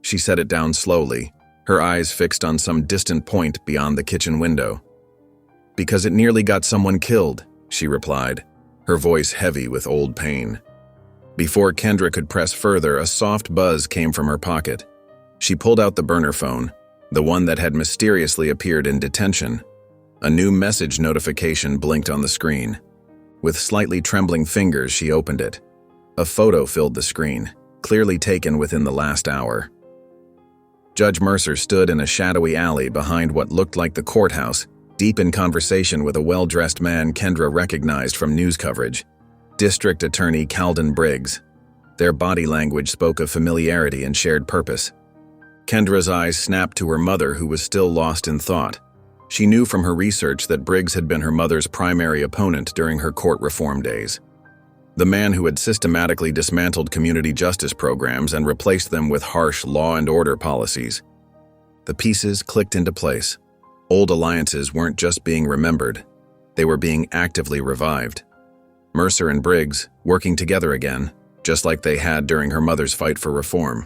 She set it down slowly, her eyes fixed on some distant point beyond the kitchen window. "Because it nearly got someone killed," she replied, her voice heavy with old pain. Before Kendra could press further, a soft buzz came from her pocket. She pulled out the burner phone, the one that had mysteriously appeared in detention. A new message notification blinked on the screen. With slightly trembling fingers, she opened it. A photo filled the screen, clearly taken within the last hour. Judge Mercer stood in a shadowy alley behind what looked like the courthouse, Deep in conversation with a well-dressed man Kendra recognized from news coverage, District Attorney Calden Briggs. Their body language spoke of familiarity and shared purpose. Kendra's eyes snapped to her mother, who was still lost in thought. She knew from her research that Briggs had been her mother's primary opponent during her court reform days. The man who had systematically dismantled community justice programs and replaced them with harsh law and order policies. The pieces clicked into place. Old alliances weren't just being remembered, they were being actively revived. Mercer and Briggs working together again, just like they had during her mother's fight for reform.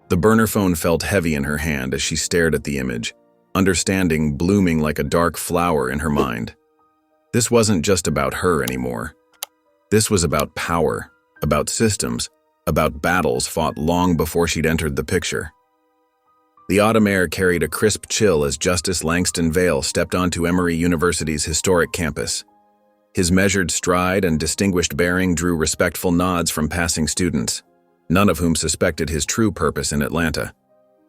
The burner phone felt heavy in her hand as she stared at the image, understanding blooming like a dark flower in her mind. This wasn't just about her anymore. This was about power, about systems, about battles fought long before she'd entered the picture. The autumn air carried a crisp chill as Justice Langston Vale stepped onto Emory University's historic campus. His measured stride and distinguished bearing drew respectful nods from passing students, none of whom suspected his true purpose in Atlanta.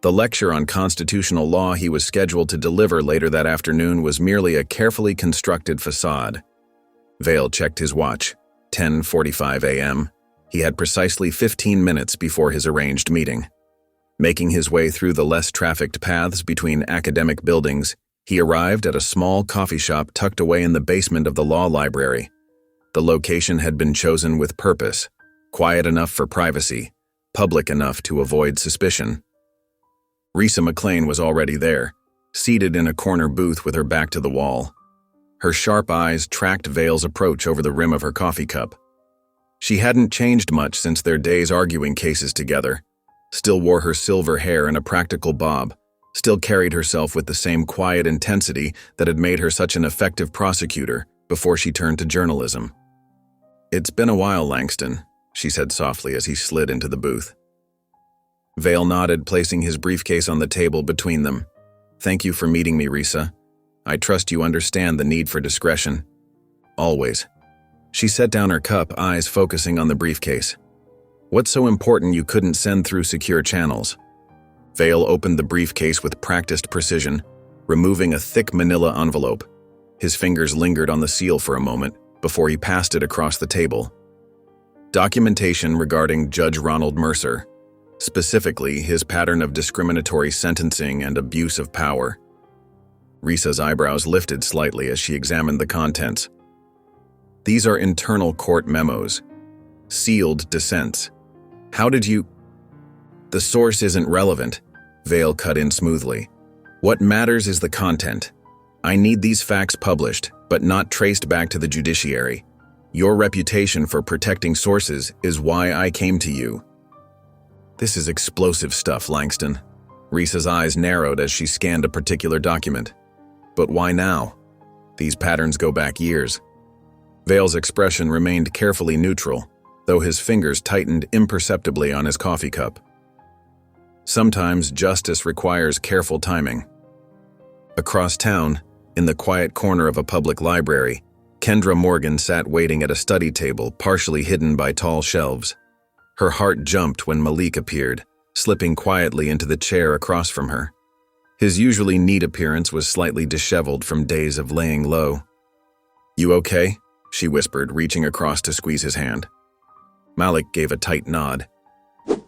The lecture on constitutional law he was scheduled to deliver later that afternoon was merely a carefully constructed facade. Vale checked his watch. 10:45 a.m. He had precisely 15 minutes before his arranged meeting. Making his way through the less trafficked paths between academic buildings, he arrived at a small coffee shop tucked away in the basement of the law library. The location had been chosen with purpose, quiet enough for privacy, public enough to avoid suspicion. Risa McLean was already there, seated in a corner booth with her back to the wall. Her sharp eyes tracked Vale's approach over the rim of her coffee cup. She hadn't changed much since their days arguing cases together, still wore her silver hair in a practical bob, still carried herself with the same quiet intensity that had made her such an effective prosecutor before she turned to journalism. "It's been a while, Langston," she said softly as he slid into the booth. Vale nodded, placing his briefcase on the table between them. "Thank you for meeting me, Risa. I trust you understand the need for discretion." "Always." She set down her cup, eyes focusing on the briefcase. "What's so important you couldn't send through secure channels?" Vale opened the briefcase with practiced precision, removing a thick manila envelope. His fingers lingered on the seal for a moment before he passed it across the table. Documentation regarding Judge Ronald Mercer, specifically his pattern of discriminatory sentencing and abuse of power. Risa's eyebrows lifted slightly as she examined the contents. "These are internal court memos. Sealed dissents. How did you—" "The source isn't relevant," Vale cut in smoothly. "What matters is the content. I need these facts published, but not traced back to the judiciary. Your reputation for protecting sources is why I came to you." "This is explosive stuff, Langston." Risa's eyes narrowed as she scanned a particular document. "But why now? These patterns go back years." Vale's expression remained carefully neutral, though his fingers tightened imperceptibly on his coffee cup. Sometimes justice requires careful timing. Across town, in the quiet corner of a public library, Kendra Morgan sat waiting at a study table partially hidden by tall shelves. Her heart jumped when Malik appeared, slipping quietly into the chair across from her. His usually neat appearance was slightly disheveled from days of laying low. "You okay?" she whispered, reaching across to squeeze his hand. Malik gave a tight nod.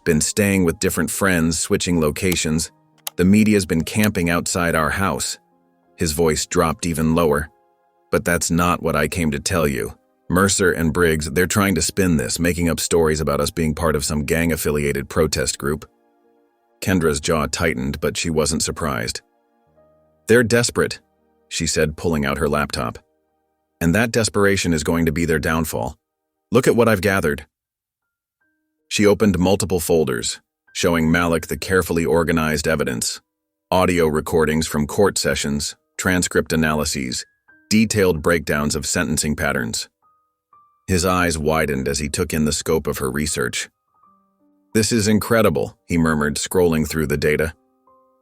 "Been staying with different friends, switching locations. The media's been camping outside our house." His voice dropped even lower. "But that's not what I came to tell you. Mercer and Briggs, they're trying to spin this, making up stories about us being part of some gang-affiliated protest group." Kendra's jaw tightened, but she wasn't surprised. "They're desperate," she said, pulling out her laptop. "And that desperation is going to be their downfall. Look at what I've gathered." She opened multiple folders, showing Malik the carefully organized evidence. Audio recordings from court sessions, transcript analyses, detailed breakdowns of sentencing patterns. His eyes widened as he took in the scope of her research. "This is incredible," he murmured, scrolling through the data.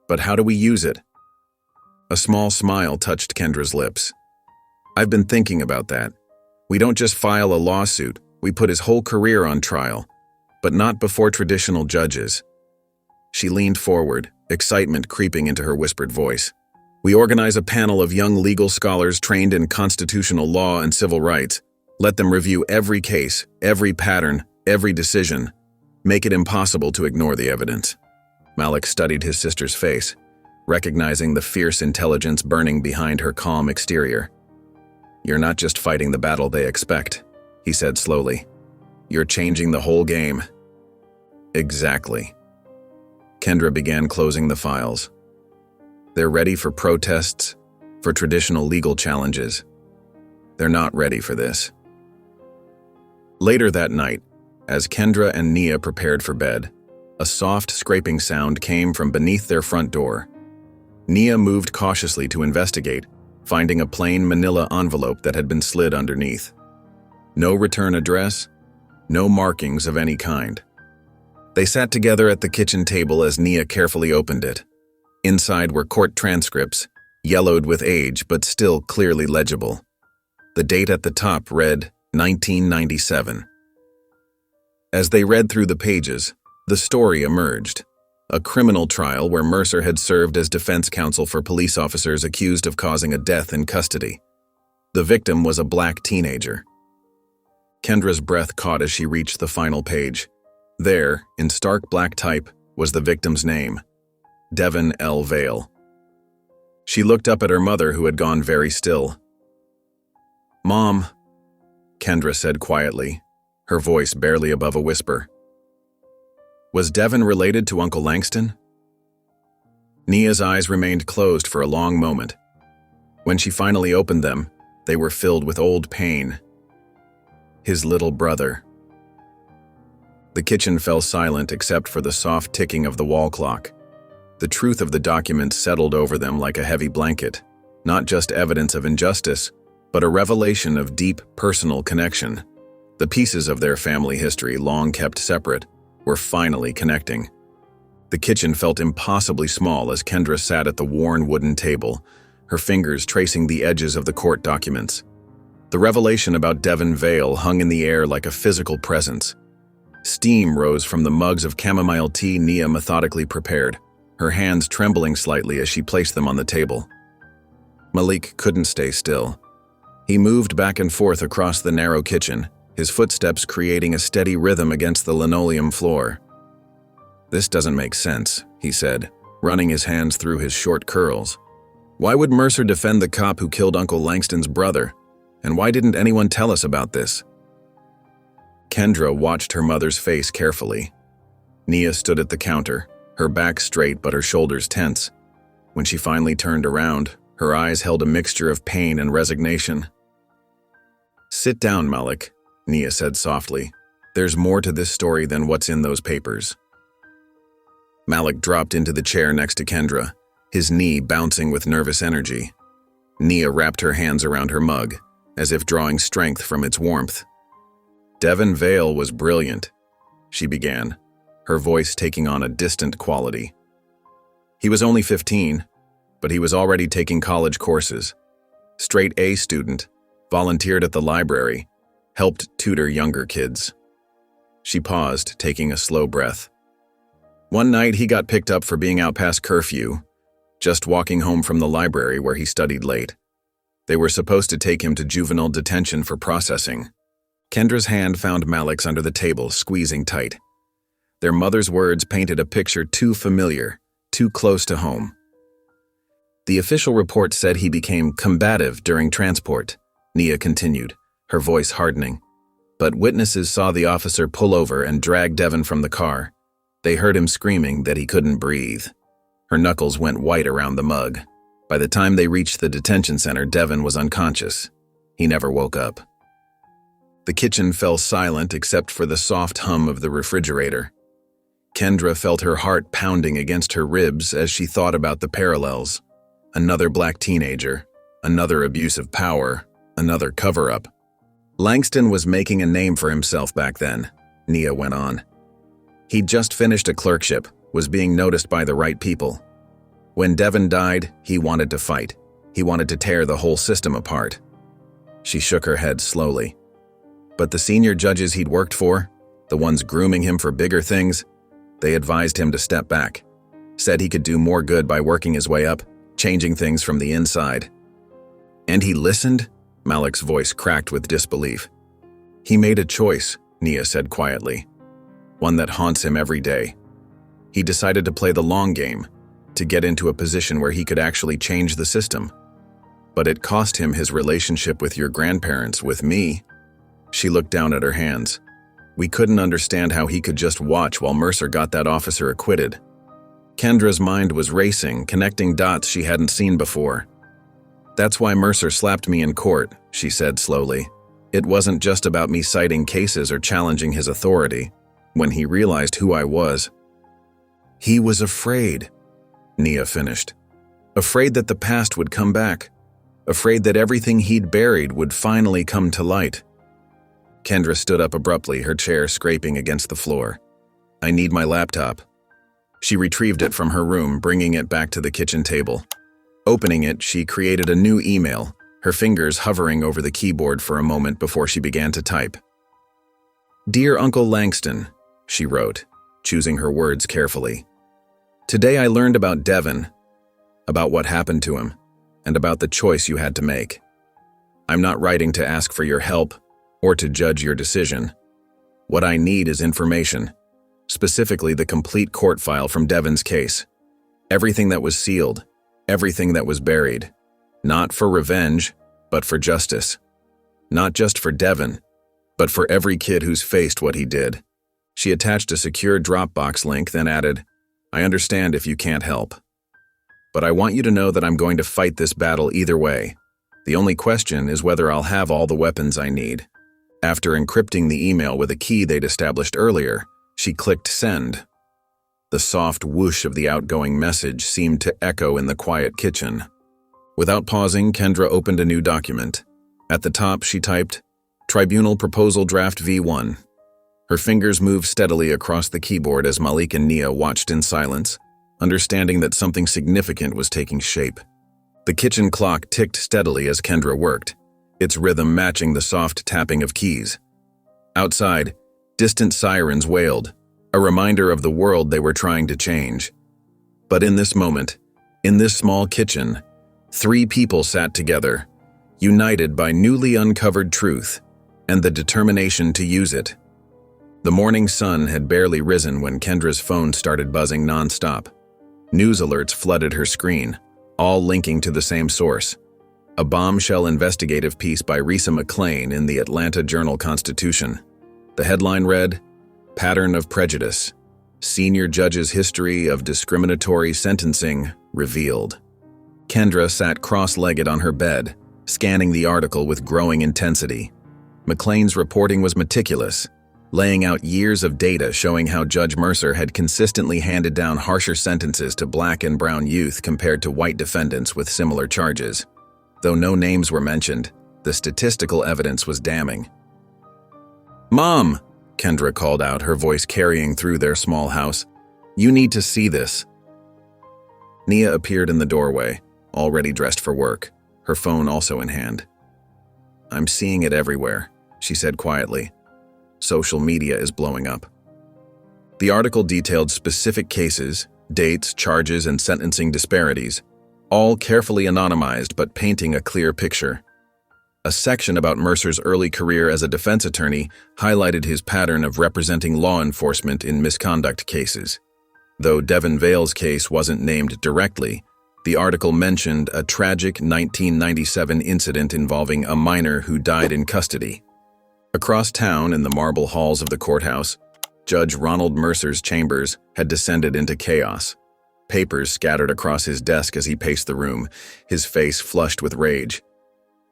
"But how do we use it?" A small smile touched Kendra's lips. "I've been thinking about that. We don't just file a lawsuit, we put his whole career on trial, but not before traditional judges." She leaned forward, excitement creeping into her whispered voice. We organize a panel of young legal scholars trained in constitutional law and civil rights. Let them review every case, every pattern, every decision. Make it impossible to ignore the evidence. Malik studied his sister's face, recognizing the fierce intelligence burning behind her calm exterior. "You're not just fighting the battle they expect," he said slowly. "You're changing the whole game." "Exactly." Kendra began closing the files. They're ready for protests, for traditional legal challenges. They're not ready for this. Later that night, as Kendra and Nia prepared for bed, a soft scraping sound came from beneath their front door. Nia moved cautiously to investigate, finding a plain manila envelope that had been slid underneath. No return address, no markings of any kind. They sat together at the kitchen table as Nia carefully opened it. Inside were court transcripts, yellowed with age but still clearly legible. The date at the top read 1997. As they read through the pages, the story emerged. A criminal trial where Mercer had served as defense counsel for police officers accused of causing a death in custody. The victim was a black teenager. Kendra's breath caught as she reached the final page. There, in stark black type, was the victim's name, Devin L. Vale. She looked up at her mother, who had gone very still. "Mom," Kendra said quietly, her voice barely above a whisper. "Was Devin related to Uncle Langston?" Nia's eyes remained closed for a long moment. When she finally opened them, they were filled with old pain. His little brother. The kitchen fell silent except for the soft ticking of the wall clock. The truth of the documents settled over them like a heavy blanket, not just evidence of injustice, but a revelation of deep personal connection. The pieces of their family history, long kept separate, were finally connecting. The kitchen felt impossibly small as Kendra sat at the worn wooden table, her fingers tracing the edges of the court documents. The revelation about Devin Vale hung in the air like a physical presence. Steam rose from the mugs of chamomile tea Nia methodically prepared, her hands trembling slightly as she placed them on the table. Malik couldn't stay still. He moved back and forth across the narrow kitchen, his footsteps creating a steady rhythm against the linoleum floor. "This doesn't make sense," he said, running his hands through his short curls. "Why would Mercer defend the cop who killed Uncle Langston's brother? And why didn't anyone tell us about this?" Kendra watched her mother's face carefully. Nia stood at the counter, her back straight but her shoulders tense. When she finally turned around, her eyes held a mixture of pain and resignation. "Sit down, Malik," Nia said softly. "There's more to this story than what's in those papers." Malik dropped into the chair next to Kendra, his knee bouncing with nervous energy. Nia wrapped her hands around her mug, as if drawing strength from its warmth. "Devin Vale was brilliant," she began, her voice taking on a distant quality. "He was only 15, but he was already taking college courses. Straight A student, volunteered at the library, helped tutor younger kids." She paused, taking a slow breath. "One night he got picked up for being out past curfew, just walking home from the library where he studied late. They were supposed to take him to juvenile detention for processing." Kendra's hand found Malik's under the table, squeezing tight. Their mother's words painted a picture too familiar, too close to home. "The official report said he became combative during transport," Nia continued, her voice hardening. "But witnesses saw the officer pull over and drag Devin from the car. They heard him screaming that he couldn't breathe." Her knuckles went white around the mug. By the time they reached the detention center, Devin was unconscious. He never woke up. The kitchen fell silent except for the soft hum of the refrigerator. Kendra felt her heart pounding against her ribs as she thought about the parallels. Another black teenager, another abuse of power, another cover-up. "Langston was making a name for himself back then," Nia went on. "He'd just finished a clerkship, was being noticed by the right people. When Devin died, he wanted to fight. He wanted to tear the whole system apart." She shook her head slowly. "But the senior judges he'd worked for, the ones grooming him for bigger things, they advised him to step back. Said he could do more good by working his way up, changing things from the inside. And he listened? Malik's voice cracked with disbelief. He made a choice, Nia said quietly. One that haunts him every day. He decided to play the long game, to get into a position where he could actually change the system. But it cost him his relationship with your grandparents, with me. She looked down at her hands. We couldn't understand how he could just watch while Mercer got that officer acquitted. Kendra's mind was racing, connecting dots she hadn't seen before. That's why Mercer slapped me in court, she said slowly. It wasn't just about me citing cases or challenging his authority. When he realized who I was, he was afraid, Nia finished. Afraid that the past would come back. Afraid that everything he'd buried would finally come to light. Kendra stood up abruptly, her chair scraping against the floor. I need my laptop. She retrieved it from her room, bringing it back to the kitchen table. Opening it, she created a new email, her fingers hovering over the keyboard for a moment before she began to type. Dear Uncle Langston, she wrote, choosing her words carefully. Today I learned about Devin, about what happened to him, and about the choice you had to make. I'm not writing to ask for your help or to judge your decision. What I need is information, specifically the complete court file from Devin's case. Everything that was sealed, everything that was buried. Not for revenge, but for justice. Not just for Devin, but for every kid who's faced what he did. She attached a secure Dropbox link, then added, I understand if you can't help. But I want you to know that I'm going to fight this battle either way. The only question is whether I'll have all the weapons I need. After encrypting the email with a key they'd established earlier, she clicked send. The soft whoosh of the outgoing message seemed to echo in the quiet kitchen. Without pausing, Kendra opened a new document. At the top, she typed, Tribunal Proposal Draft V1. Her fingers moved steadily across the keyboard as Malik and Nia watched in silence, understanding that something significant was taking shape. The kitchen clock ticked steadily as Kendra worked, its rhythm matching the soft tapping of keys. Outside, distant sirens wailed, a reminder of the world they were trying to change. But in this moment, in this small kitchen, 3 people sat together, united by newly uncovered truth and the determination to use it. The morning sun had barely risen when Kendra's phone started buzzing nonstop. News alerts flooded her screen, all linking to the same source. A bombshell investigative piece by Risa McLean in the Atlanta Journal-Constitution. The headline read, Pattern of Prejudice. Senior Judge's History of Discriminatory Sentencing Revealed. Kendra sat cross-legged on her bed, scanning the article with growing intensity. McLean's reporting was meticulous, laying out years of data showing how Judge Mercer had consistently handed down harsher sentences to black and brown youth compared to white defendants with similar charges. Though no names were mentioned, the statistical evidence was damning. Mom, Kendra called out, her voice carrying through their small house. You need to see this. Nia appeared in the doorway, already dressed for work, her phone also in hand. I'm seeing it everywhere, she said quietly. Social media is blowing up. The article detailed specific cases, dates, charges, and sentencing disparities, all carefully anonymized but painting a clear picture. A section about Mercer's early career as a defense attorney highlighted his pattern of representing law enforcement in misconduct cases. Though Devin Vale's case wasn't named directly, the article mentioned a tragic 1997 incident involving a minor who died in custody. Across town, in the marble halls of the courthouse, Judge Ronald Mercer's chambers had descended into chaos. Papers scattered across his desk as he paced the room, his face flushed with rage.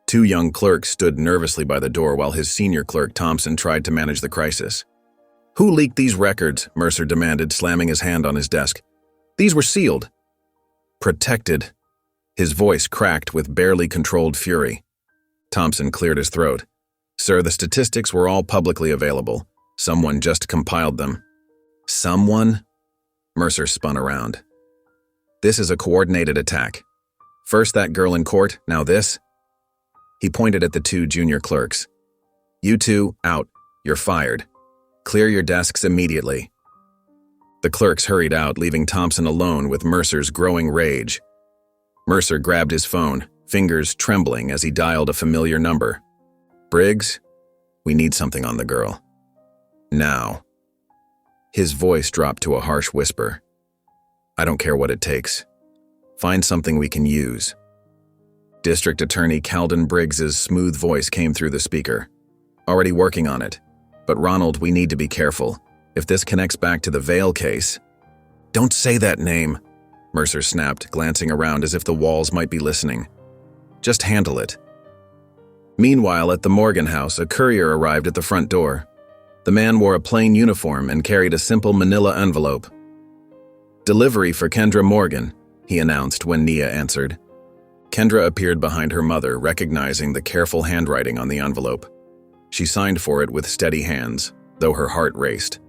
2 young clerks stood nervously by the door while his senior clerk, Thompson, tried to manage the crisis. Who leaked these records? Mercer demanded, slamming his hand on his desk. These were sealed. Protected. His voice cracked with barely controlled fury. Thompson cleared his throat. Sir, the statistics were all publicly available. Someone just compiled them. Someone? Mercer spun around. This is a coordinated attack. First that girl in court, now this. He pointed at the 2 junior clerks. You 2, out. You're fired. Clear your desks immediately. The clerks hurried out, leaving Thompson alone with Mercer's growing rage. Mercer grabbed his phone, fingers trembling as he dialed a familiar number. "Briggs, we need something on the girl. Now." His voice dropped to a harsh whisper. "I don't care what it takes. Find something we can use." District Attorney Calden Briggs's smooth voice came through the speaker. "Already working on it. But Ronald, we need to be careful. If this connects back to the Vale case—" "Don't say that name," Mercer snapped, glancing around as if the walls might be listening. "Just handle it." Meanwhile, at the Morgan house, a courier arrived at the front door. The man wore a plain uniform and carried a simple manila envelope. "Delivery for Kendra Morgan," he announced when Nia answered. Kendra appeared behind her mother, recognizing the careful handwriting on the envelope. She signed for it with steady hands, though her heart raced.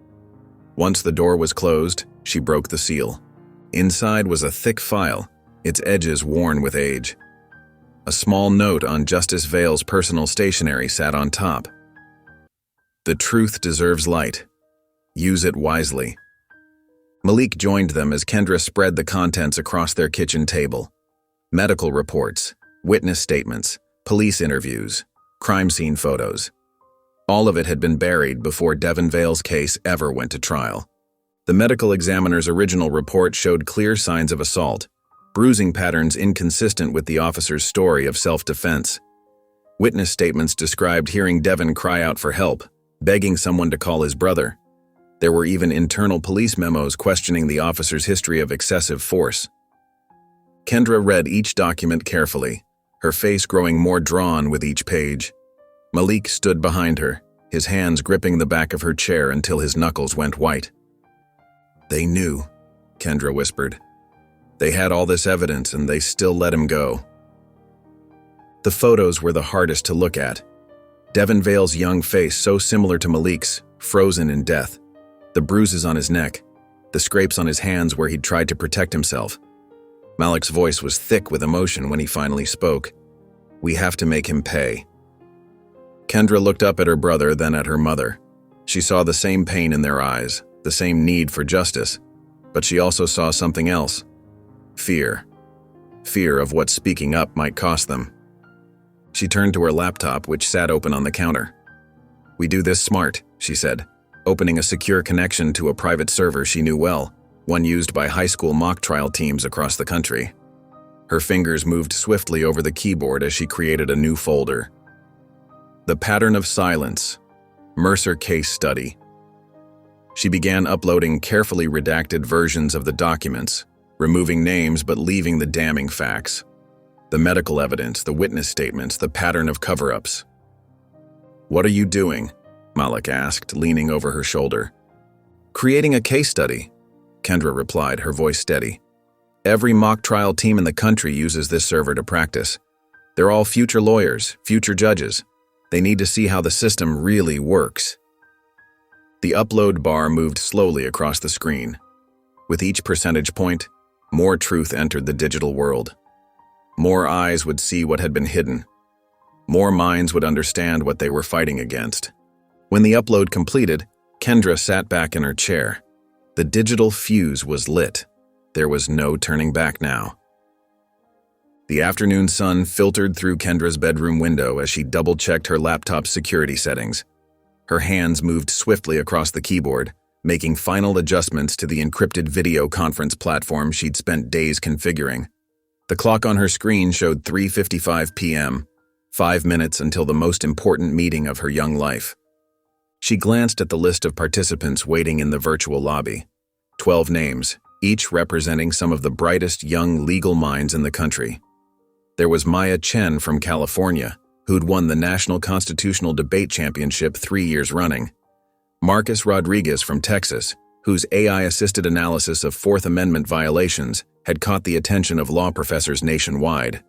Once the door was closed, she broke the seal. Inside was a thick file, its edges worn with age. A small note on Justice Vale's personal stationery sat on top. "The truth deserves light. Use it wisely." Malik joined them as Kendra spread the contents across their kitchen table. Medical reports, witness statements, police interviews, crime scene photos. All of it had been buried before Devon Vale's case ever went to trial. The medical examiner's original report showed clear signs of assault, bruising patterns inconsistent with the officer's story of self-defense. Witness statements described hearing Devon cry out for help, begging someone to call his brother. There were even internal police memos questioning the officer's history of excessive force. Kendra read each document carefully, her face growing more drawn with each page. Malik stood behind her, his hands gripping the back of her chair until his knuckles went white. "They knew," Kendra whispered. "They had all this evidence and they still let him go." The photos were the hardest to look at. Devon Vale's young face, so similar to Malik's, frozen in death. The bruises on his neck, the scrapes on his hands where he'd tried to protect himself. Malik's voice was thick with emotion when he finally spoke. "We have to make him pay." Kendra looked up at her brother, then at her mother. She saw the same pain in their eyes, the same need for justice, but she also saw something else. Fear. Fear of what speaking up might cost them. She turned to her laptop, which sat open on the counter. "We do this smart," she said, opening a secure connection to a private server she knew well, one used by high school mock trial teams across the country. Her fingers moved swiftly over the keyboard as she created a new folder. The Pattern of Silence, Mercer Case Study. She began uploading carefully redacted versions of the documents, removing names but leaving the damning facts. The medical evidence, the witness statements, the pattern of cover-ups. "What are you doing?" Malik asked, leaning over her shoulder. "Creating a case study," Kendra replied, her voice steady. "Every mock trial team in the country uses this server to practice. They're all future lawyers, future judges. They need to see how the system really works." The upload bar moved slowly across the screen. With each percentage point, more truth entered the digital world. More eyes would see what had been hidden. More minds would understand what they were fighting against. When the upload completed, Kendra sat back in her chair. The digital fuse was lit. There was no turning back now. The afternoon sun filtered through Kendra's bedroom window as she double-checked her laptop's security settings. Her hands moved swiftly across the keyboard, making final adjustments to the encrypted video conference platform she'd spent days configuring. The clock on her screen showed 3:55 p.m., 5 minutes until the most important meeting of her young life. She glanced at the list of participants waiting in the virtual lobby. 12 names, each representing some of the brightest young legal minds in the country. There was Maya Chen from California, who'd won the National Constitutional Debate Championship 3 years running. Marcus Rodriguez from Texas, whose AI-assisted analysis of Fourth Amendment violations had caught the attention of law professors nationwide.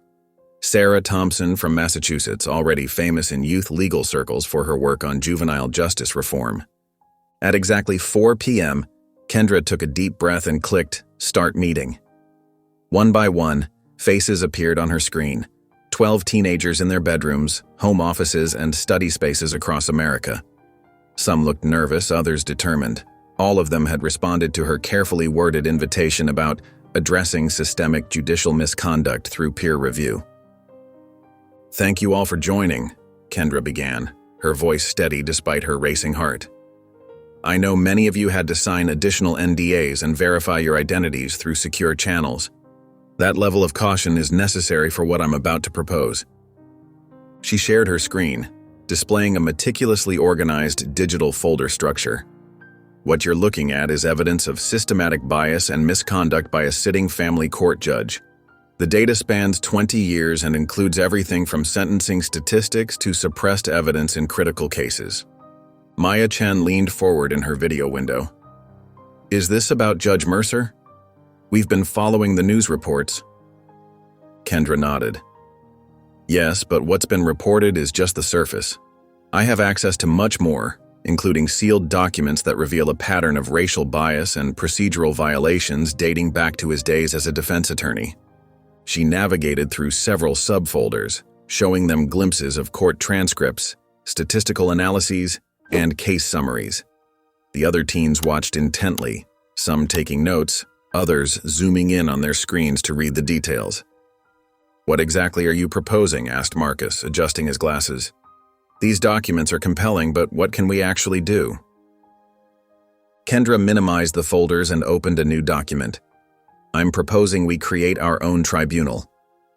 Sarah Thompson from Massachusetts, already famous in youth legal circles for her work on juvenile justice reform. At exactly 4 p.m., Kendra took a deep breath and clicked Start Meeting. One by one, faces appeared on her screen. 12 teenagers in their bedrooms, home offices, and study spaces across America. Some looked nervous, others determined. All of them had responded to her carefully worded invitation about addressing systemic judicial misconduct through peer review. "Thank you all for joining," Kendra began, her voice steady despite her racing heart. "I know many of you had to sign additional NDAs and verify your identities through secure channels. That level of caution is necessary for what I'm about to propose." She shared her screen, displaying a meticulously organized digital folder structure. What you're looking at is evidence of systematic bias and misconduct by a sitting family court judge. The data spans 20 years and includes everything from sentencing statistics to suppressed evidence in critical cases. Maya Chen leaned forward in her video window. "Is this about Judge Mercer? We've been following the news reports." Kendra nodded. "Yes, but what's been reported is just the surface. I have access to much more, including sealed documents that reveal a pattern of racial bias and procedural violations dating back to his days as a defense attorney." She navigated through several subfolders, showing them glimpses of court transcripts, statistical analyses, and case summaries. The other teens watched intently, some taking notes, others zooming in on their screens to read the details. "What exactly are you proposing?" asked Marcus, adjusting his glasses. "These documents are compelling, but what can we actually do?" Kendra minimized the folders and opened a new document. "I'm proposing we create our own tribunal,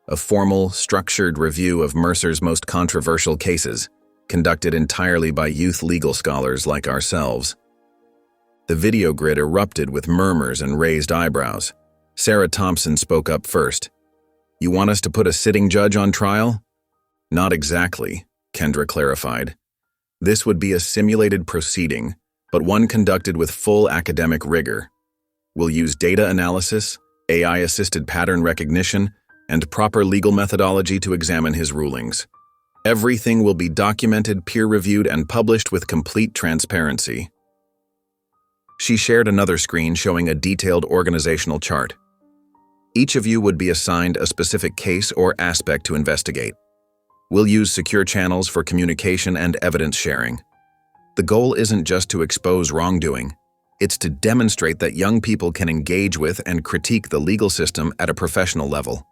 a formal, structured review of Mercer's most controversial cases, conducted entirely by youth legal scholars like ourselves." The video grid erupted with murmurs and raised eyebrows. Sarah Thompson spoke up first. "You want us to put a sitting judge on trial?" "Not exactly," Kendra clarified. "This would be a simulated proceeding, but one conducted with full academic rigor. We'll use data analysis, AI-assisted pattern recognition, and proper legal methodology to examine his rulings. Everything will be documented, peer-reviewed, and published with complete transparency." She shared another screen showing a detailed organizational chart. "Each of you would be assigned a specific case or aspect to investigate. We'll use secure channels for communication and evidence sharing. The goal isn't just to expose wrongdoing. It's to demonstrate that young people can engage with and critique the legal system at a professional level."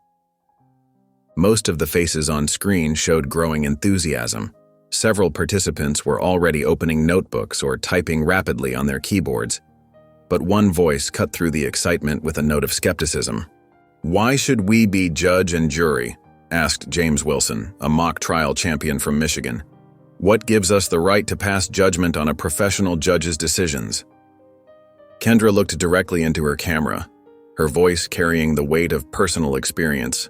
Most of the faces on screen showed growing enthusiasm. Several participants were already opening notebooks or typing rapidly on their keyboards. But one voice cut through the excitement with a note of skepticism. "Why should we be judge and jury?" asked James Wilson, a mock trial champion from Michigan. "What gives us the right to pass judgment on a professional judge's decisions?" Kendra looked directly into her camera, her voice carrying the weight of personal experience.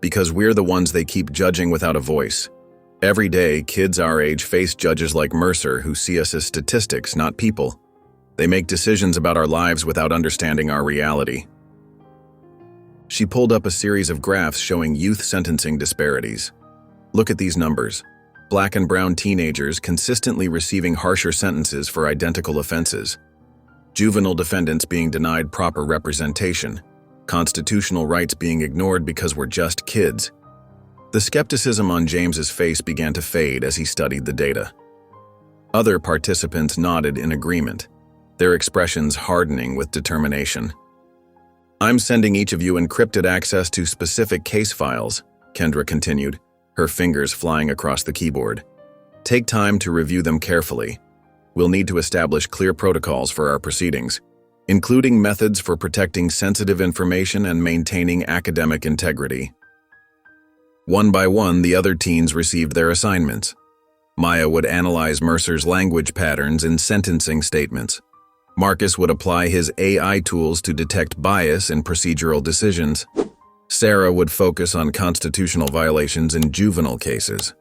"Because we're the ones they keep judging without a voice. Every day, kids our age face judges like Mercer who see us as statistics, not people. They make decisions about our lives without understanding our reality." She pulled up a series of graphs showing youth sentencing disparities. "Look at these numbers. Black and brown teenagers consistently receiving harsher sentences for identical offenses. Juvenile defendants being denied proper representation. Constitutional rights being ignored because we're just kids." The skepticism on James's face began to fade as he studied the data. Other participants nodded in agreement, their expressions hardening with determination. "I'm sending each of you encrypted access to specific case files," Kendra continued, her fingers flying across the keyboard. "Take time to review them carefully. We'll need to establish clear protocols for our proceedings, including methods for protecting sensitive information and maintaining academic integrity." One by one, the other teens received their assignments. Maya would analyze Mercer's language patterns in sentencing statements. Marcus would apply his AI tools to detect bias in procedural decisions. Sarah would focus on constitutional violations in juvenile cases.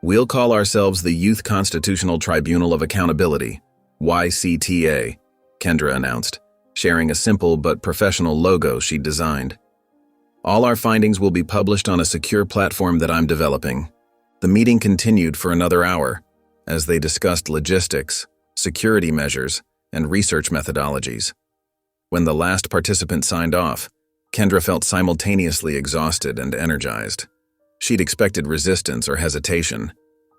"We'll call ourselves the Youth Constitutional Tribunal of Accountability, YCTA, Kendra announced, sharing a simple but professional logo she'd designed. "All our findings will be published on a secure platform that I'm developing." The meeting continued for another hour, as they discussed logistics, security measures, and research methodologies. When the last participant signed off, Kendra felt simultaneously exhausted and energized. She'd expected resistance or hesitation,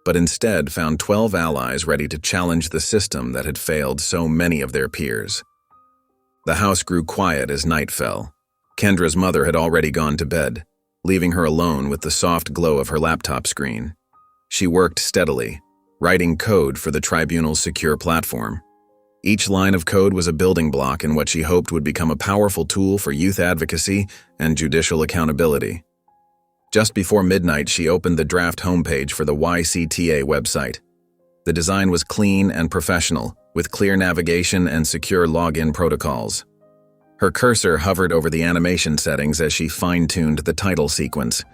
but instead found 12 allies ready to challenge the system that had failed so many of their peers. The house grew quiet as night fell. Kendra's mother had already gone to bed, leaving her alone with the soft glow of her laptop screen. She worked steadily, writing code for the tribunal's secure platform. Each line of code was a building block in what she hoped would become a powerful tool for youth advocacy and judicial accountability. Just before midnight, she opened the draft homepage for the YCTA website. The design was clean and professional, with clear navigation and secure login protocols. Her cursor hovered over the animation settings as she fine-tuned the title sequence.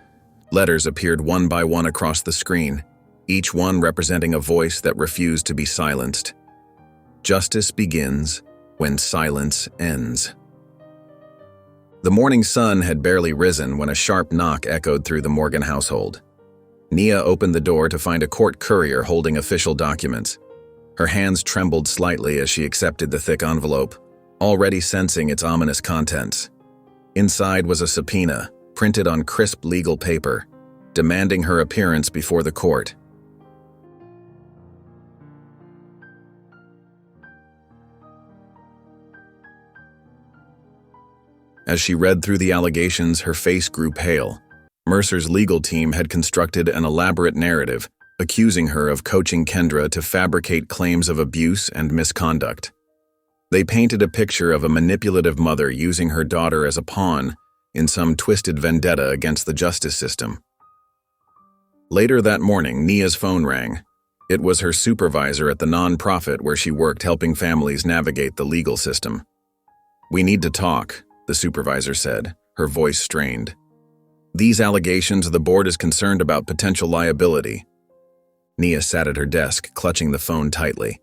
Letters appeared one by one across the screen, each one representing a voice that refused to be silenced. Justice begins when silence ends. The morning sun had barely risen when a sharp knock echoed through the Morgan household. Nia opened the door to find a court courier holding official documents. Her hands trembled slightly as she accepted the thick envelope, already sensing its ominous contents. Inside was a subpoena, printed on crisp legal paper, demanding her appearance before the court. As she read through the allegations, her face grew pale. Mercer's legal team had constructed an elaborate narrative, accusing her of coaching Kendra to fabricate claims of abuse and misconduct. They painted a picture of a manipulative mother using her daughter as a pawn in some twisted vendetta against the justice system. Later that morning, Nia's phone rang. It was her supervisor at the nonprofit where she worked, helping families navigate the legal system. "We need to talk," the supervisor said, her voice strained. "These allegations, the board is concerned about potential liability." Nia sat at her desk, clutching the phone tightly.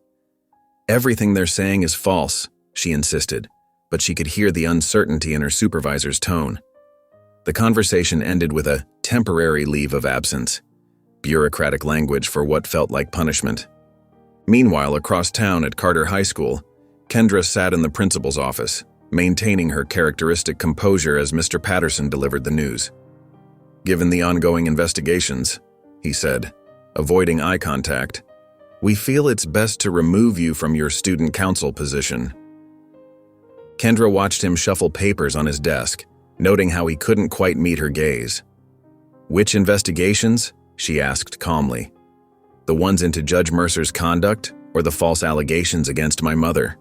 "Everything they're saying is false," she insisted, but she could hear the uncertainty in her supervisor's tone. The conversation ended with a temporary leave of absence, bureaucratic language for what felt like punishment. Meanwhile, across town at Carter High School, Kendra sat in the principal's office, maintaining her characteristic composure as Mr. Patterson delivered the news. "Given the ongoing investigations," he said, avoiding eye contact, "we feel it's best to remove you from your student council position." Kendra watched him shuffle papers on his desk, noting how he couldn't quite meet her gaze. "Which investigations?" she asked calmly. "The ones into Judge Mercer's conduct or the false allegations against my mother?"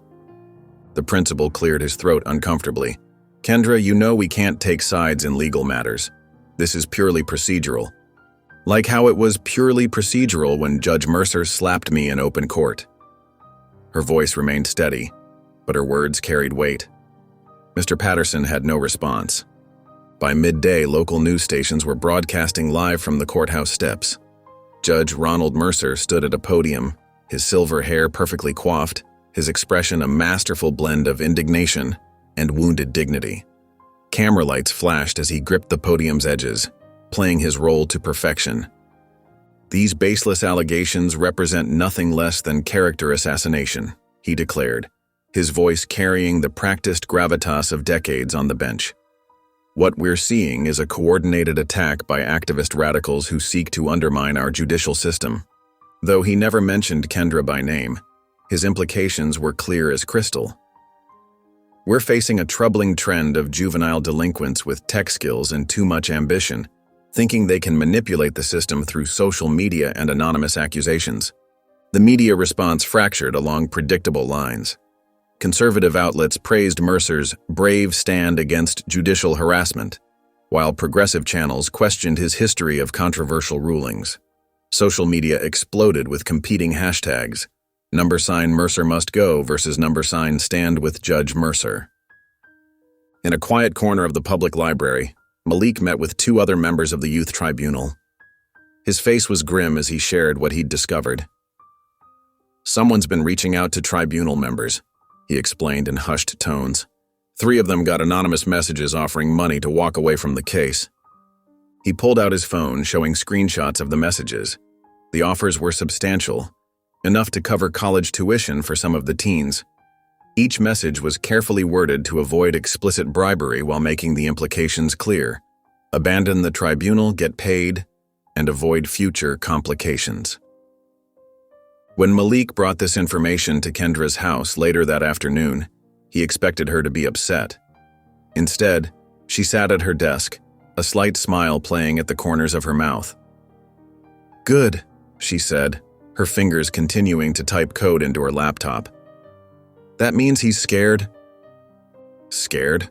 The principal cleared his throat uncomfortably. "Kendra, you know we can't take sides in legal matters. This is purely procedural. Like how it was purely procedural when Judge Mercer slapped me in open court." Her voice remained steady, but her words carried weight. Mr. Patterson had no response. By midday, local news stations were broadcasting live from the courthouse steps. Judge Ronald Mercer stood at a podium, his silver hair perfectly coiffed, his expression a masterful blend of indignation and wounded dignity. Camera lights flashed as he gripped the podium's edges, playing his role to perfection. "These baseless allegations represent nothing less than character assassination," he declared, his voice carrying the practiced gravitas of decades on the bench. "What we're seeing is a coordinated attack by activist radicals who seek to undermine our judicial system." Though he never mentioned Kendra by name, his implications were clear as crystal. "We're facing a troubling trend of juvenile delinquents with tech skills and too much ambition, thinking they can manipulate the system through social media and anonymous accusations." The media response fractured along predictable lines. Conservative outlets praised Mercer's brave stand against judicial harassment, while progressive channels questioned his history of controversial rulings. Social media exploded with competing hashtags: #Mercer must go versus #Stand with Judge Mercer. In a quiet corner of the public library, Malik met with 2 other members of the youth tribunal. His face was grim as he shared what he'd discovered. "Someone's been reaching out to tribunal members," he explained in hushed tones. 3 of them got anonymous messages offering money to walk away from the case. He pulled out his phone, showing screenshots of the messages. The offers were substantial, enough to cover college tuition for some of the teens. Each message was carefully worded to avoid explicit bribery while making the implications clear: abandon the tribunal, get paid, and avoid future complications. When Malik brought this information to Kendra's house later that afternoon, he expected her to be upset. Instead, She sat at her desk, a slight smile playing at the corners of her mouth. "Good," she said, her fingers continuing to type code into her laptop. "That means he's scared?" "Scared?"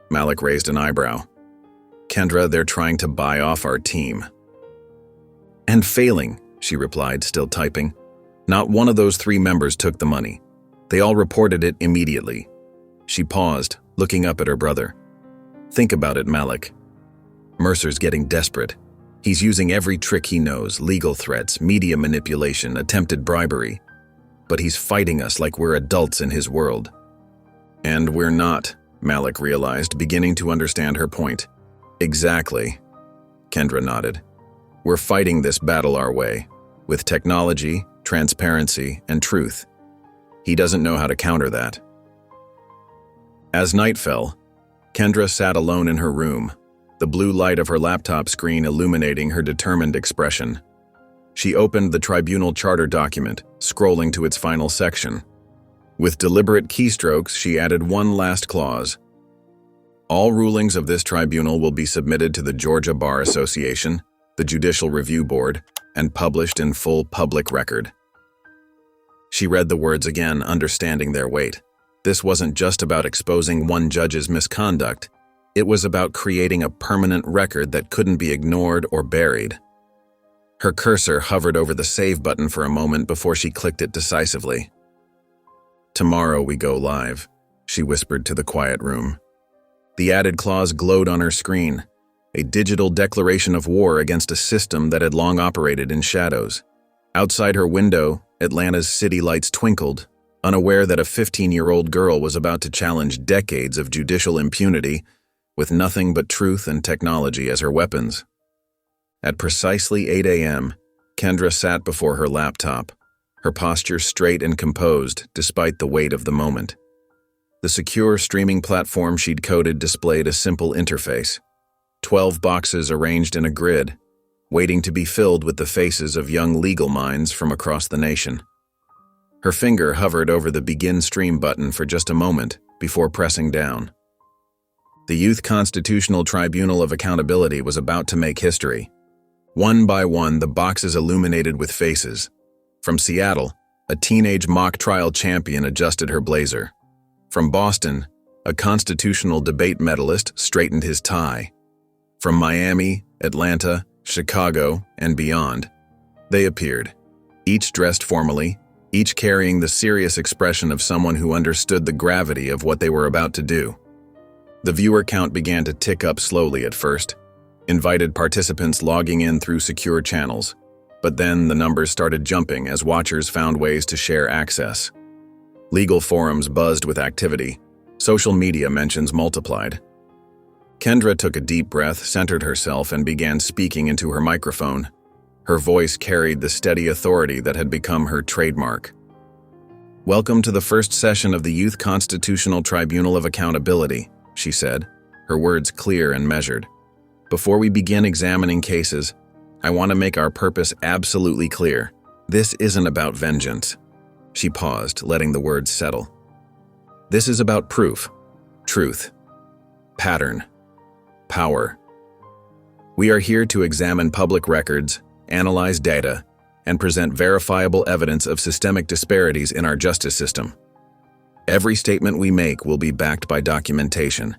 Malik raised an eyebrow. "Kendra, they're trying to buy off our team." "And failing," she replied, still typing. "Not one of those 3 members took the money. They all reported it immediately." She paused, looking up at her brother. "Think about it, Malik. Mercer's getting desperate. He's using every trick he knows, legal threats, media manipulation, attempted bribery. But he's fighting us like we're adults in his world." "And we're not," Malik realized, beginning to understand her point. "Exactly," Kendra nodded. "We're fighting this battle our way, with technology, transparency, and truth. He doesn't know how to counter that." As night fell, Kendra sat alone in her room, the blue light of her laptop screen illuminating her determined expression. She opened the tribunal charter document, scrolling to its final section. With deliberate keystrokes, she added one last clause. "All rulings of this tribunal will be submitted to the Georgia Bar Association, the Judicial Review Board, and published in full public record." She read the words again, understanding their weight. This wasn't just about exposing one judge's misconduct. It was about creating a permanent record that couldn't be ignored or buried. Her cursor hovered over the save button for a moment before she clicked it decisively. "Tomorrow we go live," she whispered to the quiet room. The added clause glowed on her screen, a digital declaration of war against a system that had long operated in shadows. Outside her window, Atlanta's city lights twinkled, unaware that a 15-year-old girl was about to challenge decades of judicial impunity with nothing but truth and technology as her weapons. At precisely 8 a.m., Kendra sat before her laptop, her posture straight and composed despite the weight of the moment. The secure streaming platform she'd coded displayed a simple interface, 12 boxes arranged in a grid, waiting to be filled with the faces of young legal minds from across the nation. Her finger hovered over the Begin Stream button for just a moment before pressing down. The Youth Constitutional Tribunal of Accountability was about to make history. One by one, the boxes illuminated with faces. From Seattle, a teenage mock trial champion adjusted her blazer. From Boston, a constitutional debate medalist straightened his tie. From Miami, Atlanta, Chicago, and beyond, they appeared, each dressed formally, each carrying the serious expression of someone who understood the gravity of what they were about to do. The viewer count began to tick up slowly at first, invited participants logging in through secure channels, but then the numbers started jumping as watchers found ways to share access. Legal forums buzzed with activity. Social media mentions multiplied. Kendra took a deep breath, centered herself, and began speaking into her microphone. Her voice carried the steady authority that had become her trademark. "Welcome to the first session of the Youth Constitutional Tribunal of Accountability," she said, her words clear and measured. "Before we begin examining cases, I want to make our purpose absolutely clear. This isn't about vengeance." She paused, letting the words settle. "This is about proof, truth, pattern, power. We are here to examine public records, analyze data, and present verifiable evidence of systemic disparities in our justice system. Every statement we make will be backed by documentation.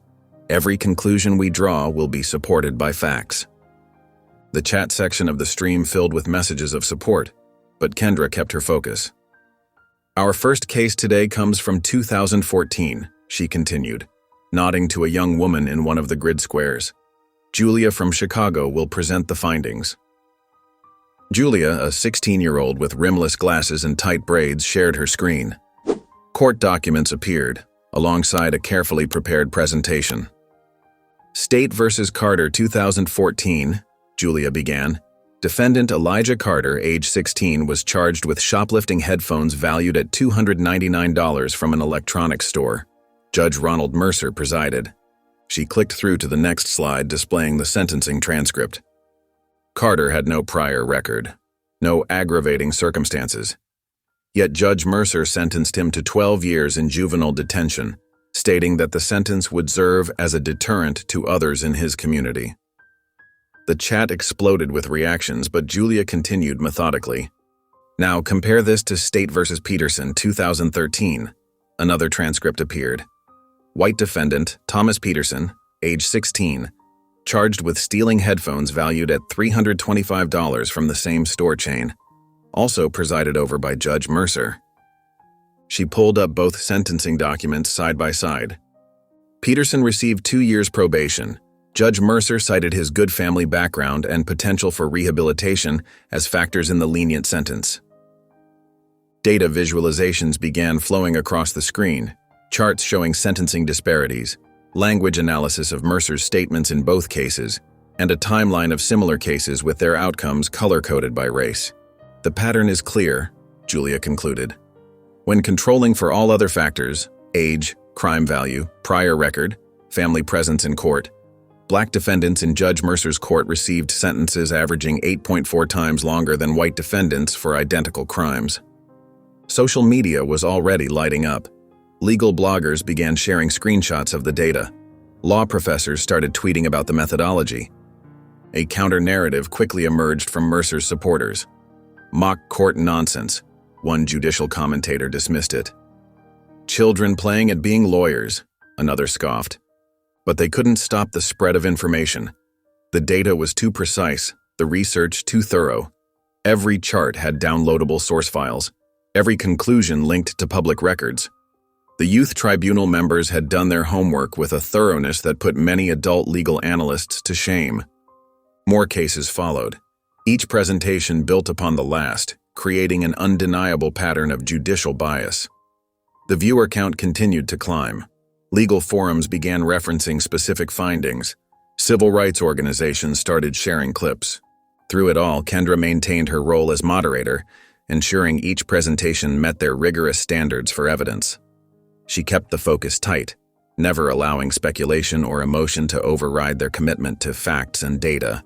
Every conclusion we draw will be supported by facts." The chat section of the stream filled with messages of support, but Kendra kept her focus. "Our first case today comes from 2014, she continued, nodding to a young woman in one of the grid squares. "Julia from Chicago will present the findings." Julia, a 16-year-old with rimless glasses and tight braids, shared her screen. Court documents appeared, alongside a carefully prepared presentation. "State versus Carter 2014, Julia began. Defendant Elijah Carter, age 16, was charged with shoplifting headphones valued at $299 from an electronics store. Judge Ronald Mercer presided. She clicked through to the next slide, displaying the sentencing transcript. Carter had no prior record, no aggravating circumstances. Yet Judge Mercer sentenced him to 12 years in juvenile detention, stating that the sentence would serve as a deterrent to others in his community. The chat exploded with reactions, but Julia continued methodically. Now compare this to State v. Peterson, 2013. Another transcript appeared. White defendant, Thomas Peterson, age 16, charged with stealing headphones valued at $325 from the same store chain, also presided over by Judge Mercer. She pulled up both sentencing documents side by side. Peterson received 2 years probation. Judge Mercer cited his good family background and potential for rehabilitation as factors in the lenient sentence. Data visualizations began flowing across the screen, charts showing sentencing disparities, language analysis of Mercer's statements in both cases, and a timeline of similar cases with their outcomes color-coded by race. The pattern is clear, Julia concluded. When controlling for all other factors, age, crime value, prior record, family presence in court, Black defendants in Judge Mercer's court received sentences averaging 8.4 times longer than white defendants for identical crimes. Social media was already lighting up. Legal bloggers began sharing screenshots of the data. Law professors started tweeting about the methodology. A counter-narrative quickly emerged from Mercer's supporters. Mock court nonsense, one judicial commentator dismissed it. Children playing at being lawyers, another scoffed. But they couldn't stop the spread of information. The data was too precise, the research too thorough. Every chart had downloadable source files, every conclusion linked to public records. The youth tribunal members had done their homework with a thoroughness that put many adult legal analysts to shame. More cases followed. Each presentation built upon the last, creating an undeniable pattern of judicial bias. The viewer count continued to climb. Legal forums began referencing specific findings. Civil rights organizations started sharing clips. Through it all, Kendra maintained her role as moderator, ensuring each presentation met their rigorous standards for evidence. She kept the focus tight, never allowing speculation or emotion to override their commitment to facts and data.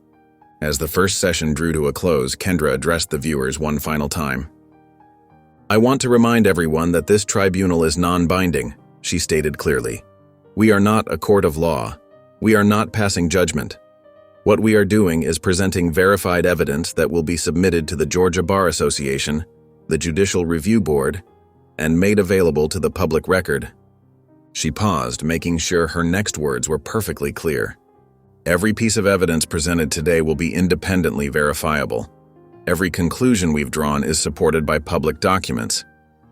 As the first session drew to a close, Kendra addressed the viewers one final time. "I want to remind everyone that this tribunal is non-binding," she stated clearly. "We are not a court of law. We are not passing judgment. What we are doing is presenting verified evidence that will be submitted to the Georgia Bar Association, the Judicial Review Board, and made available to the public record." She paused, making sure her next words were perfectly clear. "Every piece of evidence presented today will be independently verifiable. Every conclusion we've drawn is supported by public documents.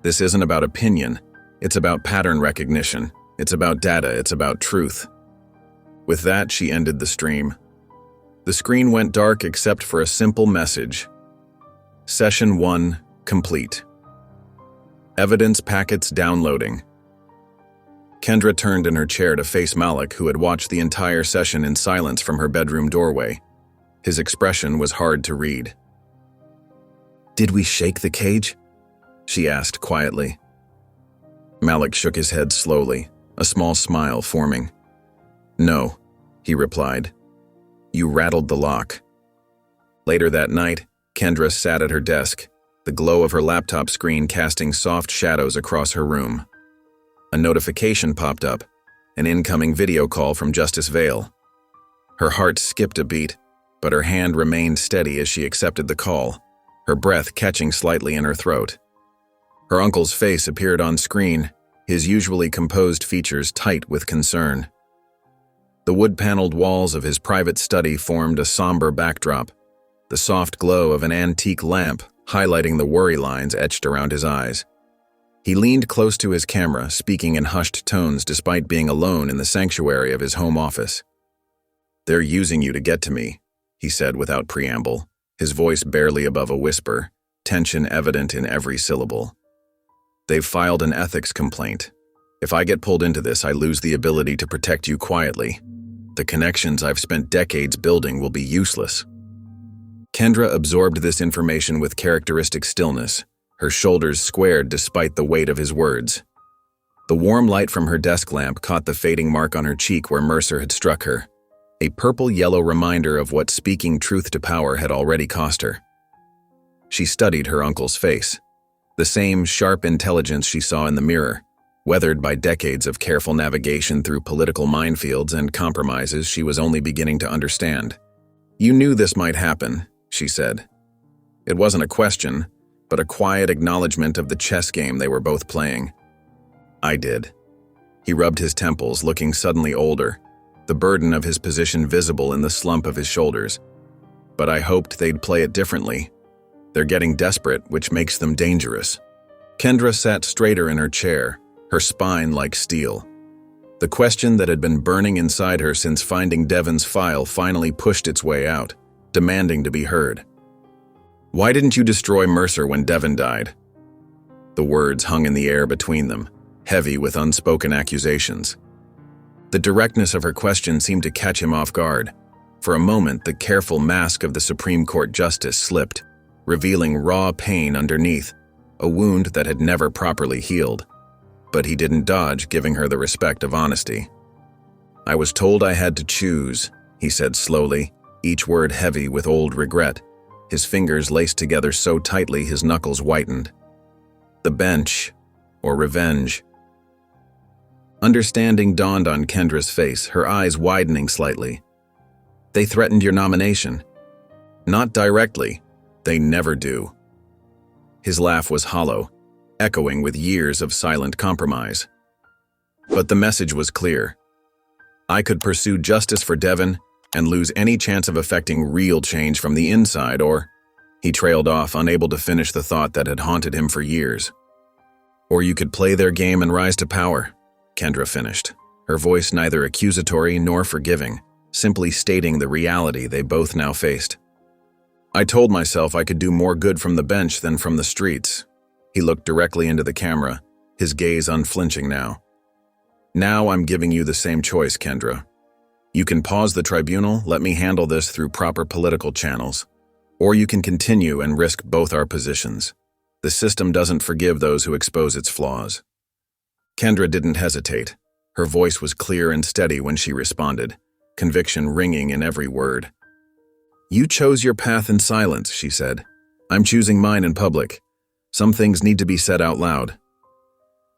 This isn't about opinion. It's about pattern recognition. It's about data. It's about truth." With that, she ended the stream. The screen went dark except for a simple message. Session 1 complete. Evidence packets downloading. Kendra turned in her chair to face Malik, who had watched the entire session in silence from her bedroom doorway. His expression was hard to read. "Did we shake the cage?" she asked quietly. Malik shook his head slowly, a small smile forming. "No," he replied. "You rattled the lock." Later that night, Kendra sat at her desk, the glow of her laptop screen casting soft shadows across her room. A notification popped up, an incoming video call from Justice Vale. Her heart skipped a beat, but her hand remained steady as she accepted the call, her breath catching slightly in her throat. Her uncle's face appeared on screen, his usually composed features tight with concern. The wood-paneled walls of his private study formed a somber backdrop, the soft glow of an antique lamp highlighting the worry lines etched around his eyes. He leaned close to his camera, speaking in hushed tones despite being alone in the sanctuary of his home office. "They're using you to get to me," he said without preamble, his voice barely above a whisper, tension evident in every syllable. "They've filed an ethics complaint. If I get pulled into this, I lose the ability to protect you quietly. The connections I've spent decades building will be useless." Kendra absorbed this information with characteristic stillness, her shoulders squared despite the weight of his words. The warm light from her desk lamp caught the fading mark on her cheek where Mercer had struck her, a purple-yellow reminder of what speaking truth to power had already cost her. She studied her uncle's face, the same sharp intelligence she saw in the mirror, Weathered by decades of careful navigation through political minefields and compromises she was only beginning to understand. "You knew this might happen," she said. It wasn't a question, but a quiet acknowledgement of the chess game they were both playing. "I did." He rubbed his temples, looking suddenly older, the burden of his position visible in the slump of his shoulders. "But I hoped they'd play it differently. They're getting desperate, which makes them dangerous." Kendra sat straighter in her chair, her spine like steel. The question that had been burning inside her since finding Devon's file finally pushed its way out, demanding to be heard. "Why didn't you destroy Mercer when Devon died?" The words hung in the air between them, heavy with unspoken accusations. The directness of her question seemed to catch him off guard. For a moment, the careful mask of the Supreme Court justice slipped, revealing raw pain underneath, a wound that had never properly healed. But he didn't dodge, giving her the respect of honesty. "I was told I had to choose," he said slowly, each word heavy with old regret, his fingers laced together so tightly his knuckles whitened. "The bench, or revenge." Understanding dawned on Kendra's face, her eyes widening slightly. "They threatened your nomination." "Not directly. They never do." His laugh was hollow, echoing with years of silent compromise. But the message was clear. I could pursue justice for Devon and lose any chance of effecting real change from the inside, or... He trailed off, unable to finish the thought that had haunted him for years. "Or you could play their game and rise to power," Kendra finished, her voice neither accusatory nor forgiving, simply stating the reality they both now faced. "I told myself I could do more good from the bench than from the streets." He looked directly into the camera, his gaze unflinching now. "Now I'm giving you the same choice, Kendra. You can pause the tribunal, let me handle this through proper political channels. Or you can continue and risk both our positions. The system doesn't forgive those who expose its flaws." Kendra didn't hesitate. Her voice was clear and steady when she responded, conviction ringing in every word. "You chose your path in silence," she said. "I'm choosing mine in public. Some things need to be said out loud."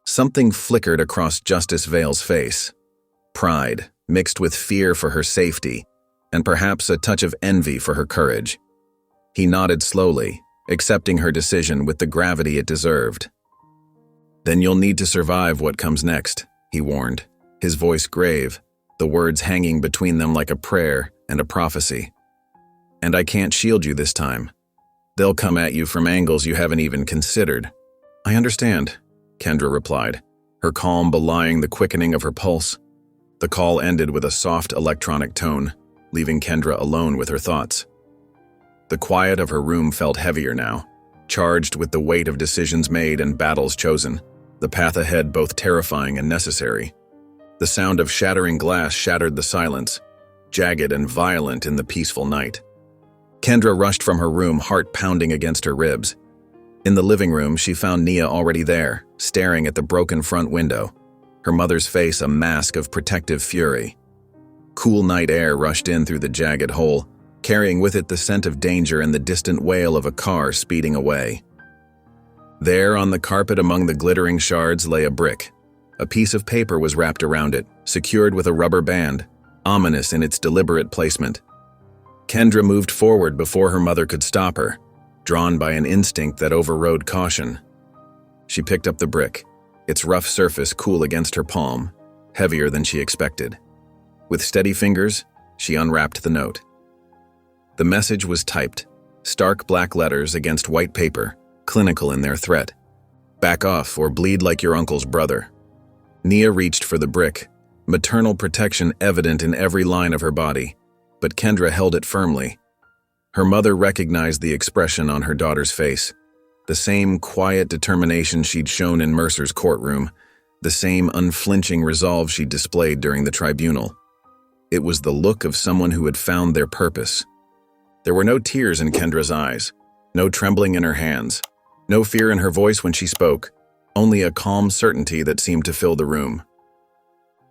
Something flickered across Justice Vale's face. Pride, mixed with fear for her safety, and perhaps a touch of envy for her courage. He nodded slowly, accepting her decision with the gravity it deserved. "Then you'll need to survive what comes next," he warned, his voice grave, the words hanging between them like a prayer and a prophecy. "And I can't shield you this time. They'll come at you from angles you haven't even considered." "I understand," Kendra replied, her calm belying the quickening of her pulse. The call ended with a soft electronic tone, leaving Kendra alone with her thoughts. The quiet of her room felt heavier now, charged with the weight of decisions made and battles chosen, the path ahead both terrifying and necessary. The sound of shattering glass shattered the silence, jagged and violent in the peaceful night. Kendra rushed from her room, heart pounding against her ribs. In the living room, she found Nia already there, staring at the broken front window, her mother's face a mask of protective fury. Cool night air rushed in through the jagged hole, carrying with it the scent of danger and the distant wail of a car speeding away. There, on the carpet among the glittering shards, lay a brick. A piece of paper was wrapped around it, secured with a rubber band, ominous in its deliberate placement. Kendra moved forward before her mother could stop her, drawn by an instinct that overrode caution. She picked up the brick, its rough surface cool against her palm, heavier than she expected. With steady fingers, she unwrapped the note. The message was typed, stark black letters against white paper, clinical in their threat. "Back off or bleed like your uncle's brother." Nia reached for the brick, maternal protection evident in every line of her body, but Kendra held it firmly. Her mother recognized the expression on her daughter's face, the same quiet determination she'd shown in Mercer's courtroom, the same unflinching resolve she'd displayed during the tribunal. It was the look of someone who had found their purpose. There were no tears in Kendra's eyes, no trembling in her hands, no fear in her voice when she spoke, only a calm certainty that seemed to fill the room.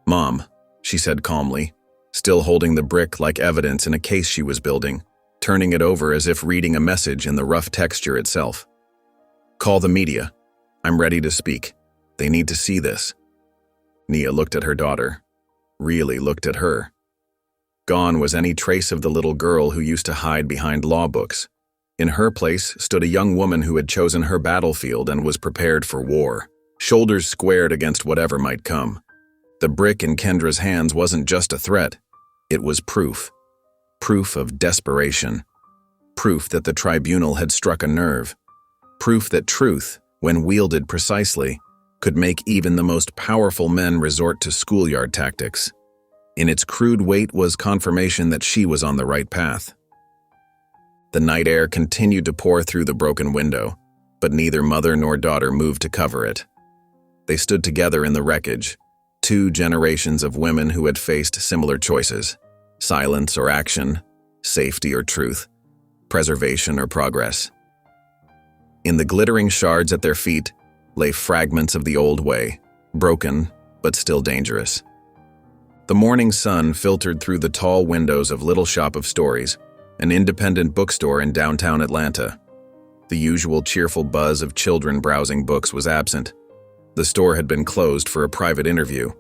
"Mom," she said calmly, still holding the brick like evidence in a case she was building, turning it over as if reading a message in the rough texture itself. "Call the media. I'm ready to speak. They need to see this." Nia looked at her daughter. Really looked at her. Gone was any trace of the little girl who used to hide behind law books. In her place stood a young woman who had chosen her battlefield and was prepared for war, shoulders squared against whatever might come. The brick in Kendra's hands wasn't just a threat. It was proof. Proof of desperation. Proof that the tribunal had struck a nerve. Proof that truth, when wielded precisely, could make even the most powerful men resort to schoolyard tactics. In its crude weight was confirmation that she was on the right path. The night air continued to pour through the broken window, but neither mother nor daughter moved to cover it. They stood together in the wreckage, two generations of women who had faced similar choices: silence or action, safety or truth, preservation or progress. In the glittering shards at their feet lay fragments of the old way, broken but still dangerous. The morning sun filtered through the tall windows of Little Shop of Stories, an independent bookstore in downtown Atlanta. The usual cheerful buzz of children browsing books was absent. The store had been closed for a private interview.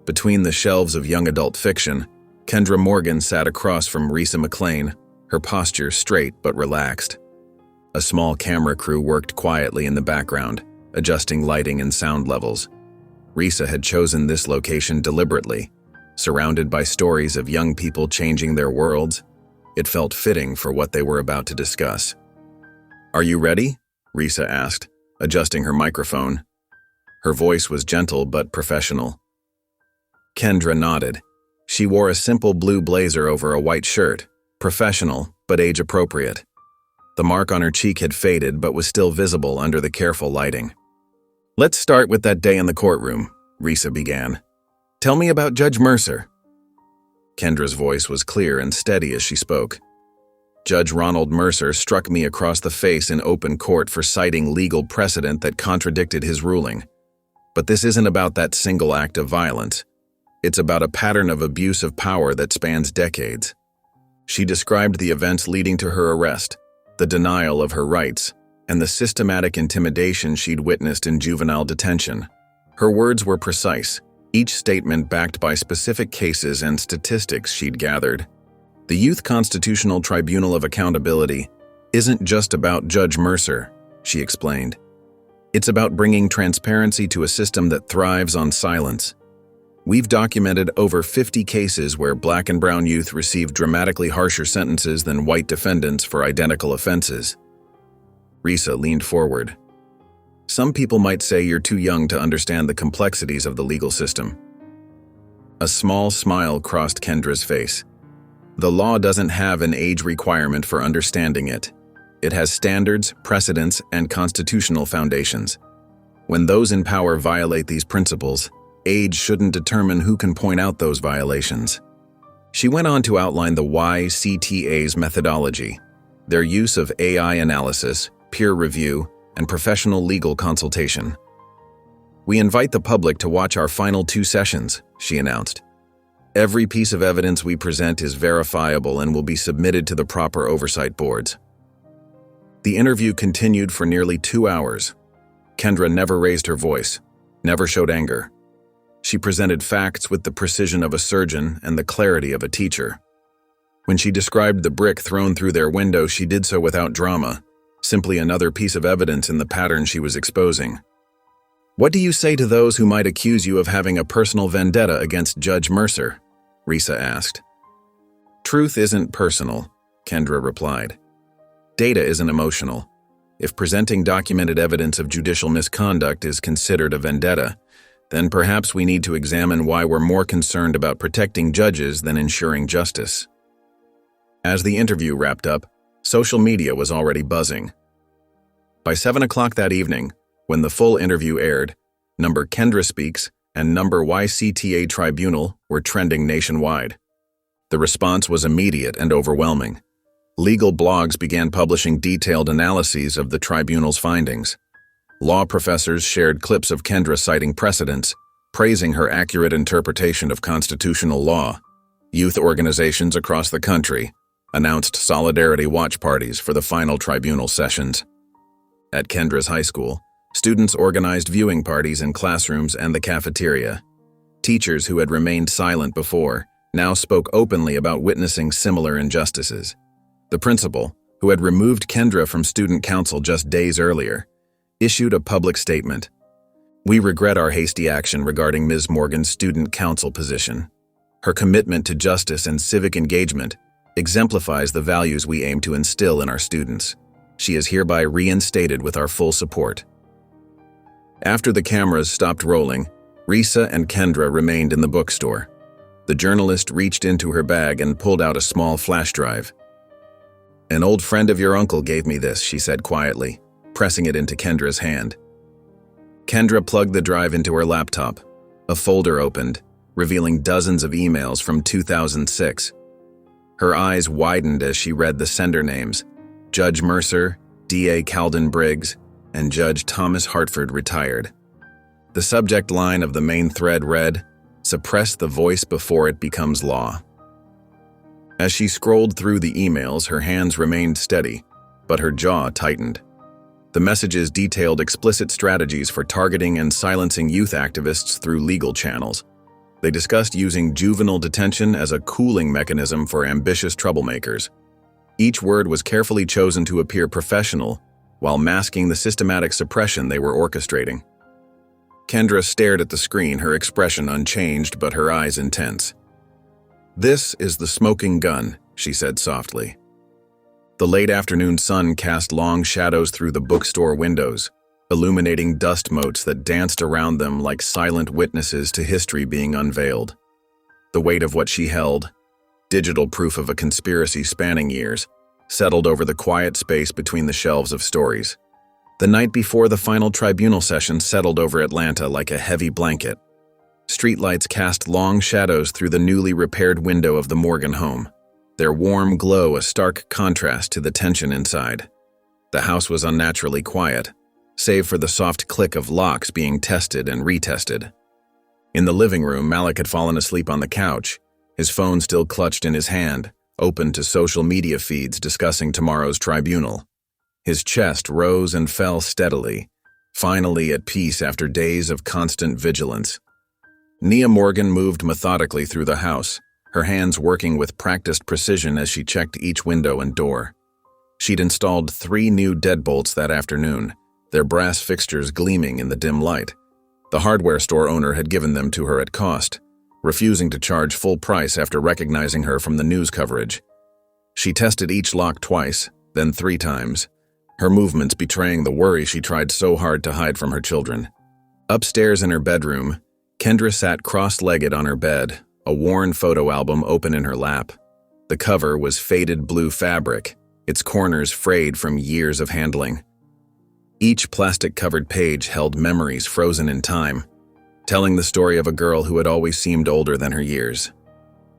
Between the shelves of young adult fiction, Kendra Morgan sat across from Risa McLean, her posture straight but relaxed. A small camera crew worked quietly in the background, adjusting lighting and sound levels. Risa had chosen this location deliberately. Surrounded by stories of young people changing their worlds, it felt fitting for what they were about to discuss. "Are you ready?" Risa asked, adjusting her microphone. Her voice was gentle but professional. Kendra nodded. She wore a simple blue blazer over a white shirt, professional but age-appropriate. The mark on her cheek had faded but was still visible under the careful lighting. "Let's start with that day in the courtroom," Risa began. "Tell me about Judge Mercer." Kendra's voice was clear and steady as she spoke. "Judge Ronald Mercer struck me across the face in open court for citing legal precedent that contradicted his ruling. But this isn't about that single act of violence. It's about a pattern of abuse of power that spans decades." She described the events leading to her arrest, the denial of her rights, and the systematic intimidation she'd witnessed in juvenile detention. Her words were precise, each statement backed by specific cases and statistics she'd gathered. The Youth Constitutional Tribunal of Accountability isn't just about Judge Mercer, she explained. It's about bringing transparency to a system that thrives on silence. We've documented over 50 cases where Black and brown youth received dramatically harsher sentences than white defendants for identical offenses. Risa leaned forward. "Some people might say you're too young to understand the complexities of the legal system." A small smile crossed Kendra's face. The law doesn't have an age requirement for understanding it. It has standards, precedents, and constitutional foundations. When those in power violate these principles, age shouldn't determine who can point out those violations. She went on to outline the YCTA's methodology, their use of AI analysis, peer review, and professional legal consultation. "We invite the public to watch our final 2 sessions," she announced. "Every piece of evidence we present is verifiable and will be submitted to the proper oversight boards." The interview continued for nearly 2 hours. Kendra never raised her voice, never showed anger. She presented facts with the precision of a surgeon and the clarity of a teacher. When she described the brick thrown through their window, she did so without drama, simply another piece of evidence in the pattern she was exposing. "What do you say to those who might accuse you of having a personal vendetta against Judge Mercer?" Risa asked. "Truth isn't personal," Kendra replied. "Data isn't emotional. If presenting documented evidence of judicial misconduct is considered a vendetta, then perhaps we need to examine why we're more concerned about protecting judges than ensuring justice." As the interview wrapped up, social media was already buzzing. By 7 o'clock that evening, when the full interview aired, number Kendra Speaks and number YCTA Tribunal were trending nationwide. The response was immediate and overwhelming. Legal blogs began publishing detailed analyses of the tribunal's findings. Law professors shared clips of Kendra citing precedents, praising her accurate interpretation of constitutional law. Youth organizations across the country announced solidarity watch parties for the final tribunal sessions. At Kendra's high school, students organized viewing parties in classrooms and the cafeteria. Teachers who had remained silent before now spoke openly about witnessing similar injustices. The principal, who had removed Kendra from student council just days earlier, issued a public statement. "We regret our hasty action regarding Ms. Morgan's student council position. Her commitment to justice and civic engagement exemplifies the values we aim to instill in our students. She is hereby reinstated with our full support." After the cameras stopped rolling, Risa and Kendra remained in the bookstore. The journalist reached into her bag and pulled out a small flash drive. "An old friend of your uncle gave me this," she said quietly, pressing it into Kendra's hand. Kendra plugged the drive into her laptop. A folder opened, revealing dozens of emails from 2006. Her eyes widened as she read the sender names: Judge Mercer, D.A. Calden Briggs, and Judge Thomas Hartford, retired. The subject line of the main thread read, "Suppress the voice before it becomes law." As she scrolled through the emails, her hands remained steady, but her jaw tightened. The messages detailed explicit strategies for targeting and silencing youth activists through legal channels. They discussed using juvenile detention as a cooling mechanism for ambitious troublemakers. Each word was carefully chosen to appear professional, while masking the systematic suppression they were orchestrating. Kendra stared at the screen, her expression unchanged but her eyes intense. "This is the smoking gun," she said softly. The late afternoon sun cast long shadows through the bookstore windows, illuminating dust motes that danced around them like silent witnesses to history being unveiled. The weight of what she held, digital proof of a conspiracy spanning years, settled over the quiet space between the shelves of stories. The night before the final tribunal session settled over Atlanta like a heavy blanket. Streetlights cast long shadows through the newly repaired window of the Morgan home, their warm glow a stark contrast to the tension inside. The house was unnaturally quiet, save for the soft click of locks being tested and retested. In the living room, Malik had fallen asleep on the couch, his phone still clutched in his hand, open to social media feeds discussing tomorrow's tribunal. His chest rose and fell steadily, finally at peace after days of constant vigilance. Nia Morgan moved methodically through the house, her hands working with practiced precision as she checked each window and door. She'd installed 3 new deadbolts that afternoon, their brass fixtures gleaming in the dim light. The hardware store owner had given them to her at cost, refusing to charge full price after recognizing her from the news coverage. She tested each lock twice, then 3 times, her movements betraying the worry she tried so hard to hide from her children. Upstairs in her bedroom, Kendra sat cross-legged on her bed, a worn photo album open in her lap. The cover was faded blue fabric, its corners frayed from years of handling. Each plastic-covered page held memories frozen in time, telling the story of a girl who had always seemed older than her years.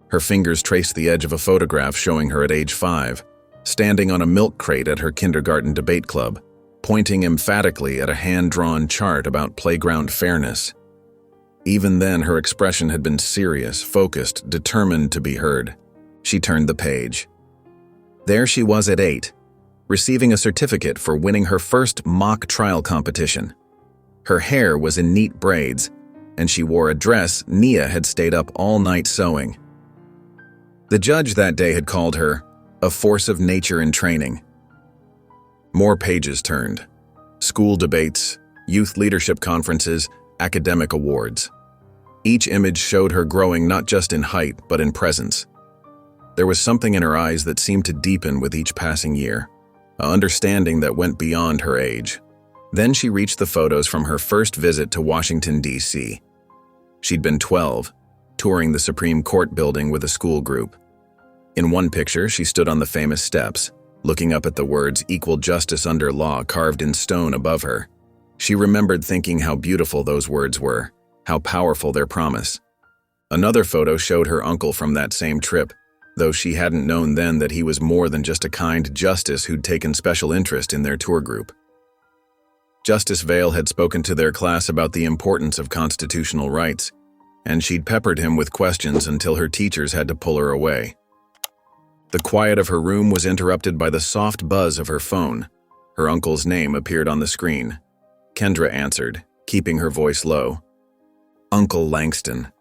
Her fingers traced the edge of a photograph showing her at age 5, standing on a milk crate at her kindergarten debate club, pointing emphatically at a hand-drawn chart about playground fairness. Even then, her expression had been serious, focused, determined to be heard. She turned the page. There she was at 8, receiving a certificate for winning her first mock trial competition. Her hair was in neat braids, and she wore a dress Nia had stayed up all night sewing. The judge that day had called her a force of nature in training. More pages turned. School debates, youth leadership conferences, academic awards. Each image showed her growing not just in height, but in presence. There was something in her eyes that seemed to deepen with each passing year, an understanding that went beyond her age. Then she reached the photos from her first visit to Washington, D.C. She'd been 12, touring the Supreme Court building with a school group. In one picture, she stood on the famous steps, looking up at the words "Equal Justice Under Law" carved in stone above her. She remembered thinking how beautiful those words were, how powerful their promise. Another photo showed her uncle from that same trip, though she hadn't known then that he was more than just a kind justice who'd taken special interest in their tour group. Justice Vale had spoken to their class about the importance of constitutional rights, and she'd peppered him with questions until her teachers had to pull her away. The quiet of her room was interrupted by the soft buzz of her phone. Her uncle's name appeared on the screen. Kendra answered, keeping her voice low. "Uncle Langston,"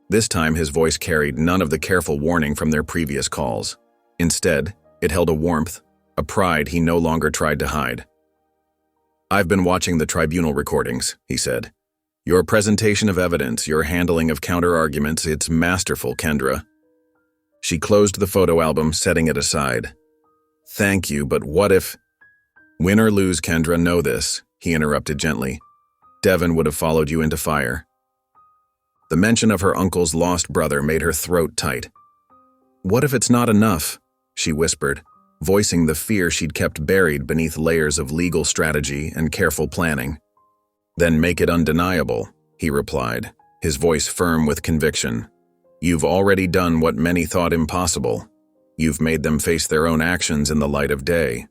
This time his voice carried none of the careful warning from their previous calls. Instead, it held a warmth, a pride he no longer tried to hide. "I've been watching the tribunal recordings," he said. "Your presentation of evidence, your handling of counter-arguments, it's masterful, Kendra." She closed the photo album, setting it aside. "Thank you, but what if—" "Win or lose, Kendra, know this," he interrupted gently. "Devin would have followed you into fire." The mention of her uncle's lost brother made her throat tight. "What if it's not enough?" she whispered, voicing the fear she'd kept buried beneath layers of legal strategy and careful planning. "Then make it undeniable," he replied, his voice firm with conviction. "You've already done what many thought impossible. You've made them face their own actions in the light of day."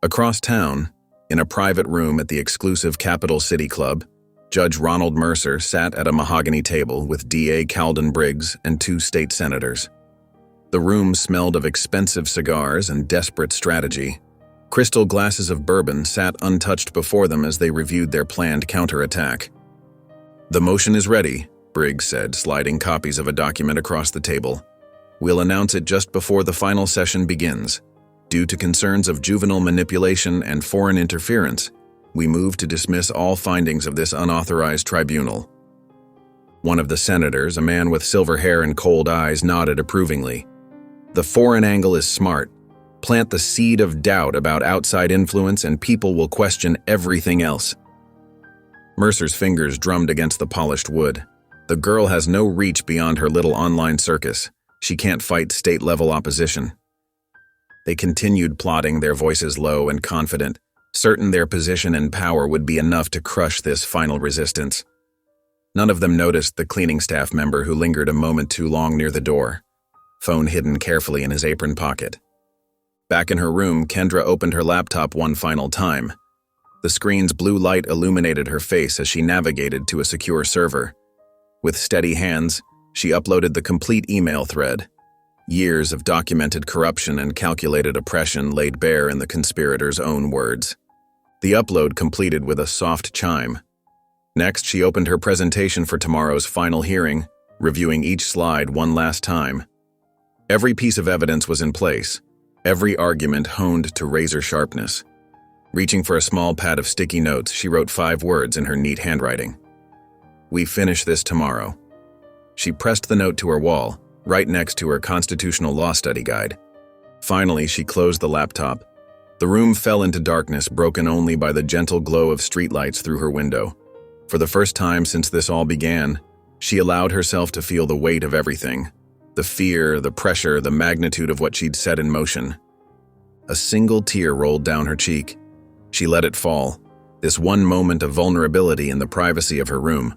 Across town, in a private room at the exclusive Capital City Club, Judge Ronald Mercer sat at a mahogany table with D.A. Calden Briggs and 2 state senators. The room smelled of expensive cigars and desperate strategy. Crystal glasses of bourbon sat untouched before them as they reviewed their planned counterattack. "The motion is ready," Briggs said, sliding copies of a document across the table. "We'll announce it just before the final session begins. Due to concerns of juvenile manipulation and foreign interference, we move to dismiss all findings of this unauthorized tribunal." One of the senators, a man with silver hair and cold eyes, nodded approvingly. "The foreign angle is smart. Plant the seed of doubt about outside influence and people will question everything else." Mercer's fingers drummed against the polished wood. The girl has no reach beyond her little online circus. She can't fight state-level opposition. They continued plotting, their voices low and confident, certain their position and power would be enough to crush this final resistance. None of them noticed the cleaning staff member who lingered a moment too long near the door, phone hidden carefully in his apron pocket. Back in her room, Kendra opened her laptop one final time. The screen's blue light illuminated her face as she navigated to a secure server. With steady hands, she uploaded the complete email thread. Years of documented corruption and calculated oppression laid bare in the conspirators' own words. The upload completed with a soft chime. Next, she opened her presentation for tomorrow's final hearing, reviewing each slide one last time. Every piece of evidence was in place, every argument honed to razor sharpness. Reaching for a small pad of sticky notes, she wrote 5 words in her neat handwriting. "We finish this tomorrow." She pressed the note to her wall, right next to her constitutional law study guide. Finally, she closed the laptop. The room fell into darkness, broken only by the gentle glow of streetlights through her window. For the first time since this all began, she allowed herself to feel the weight of everything. The fear, the pressure, the magnitude of what she'd set in motion. A single tear rolled down her cheek. She let it fall, this one moment of vulnerability in the privacy of her room.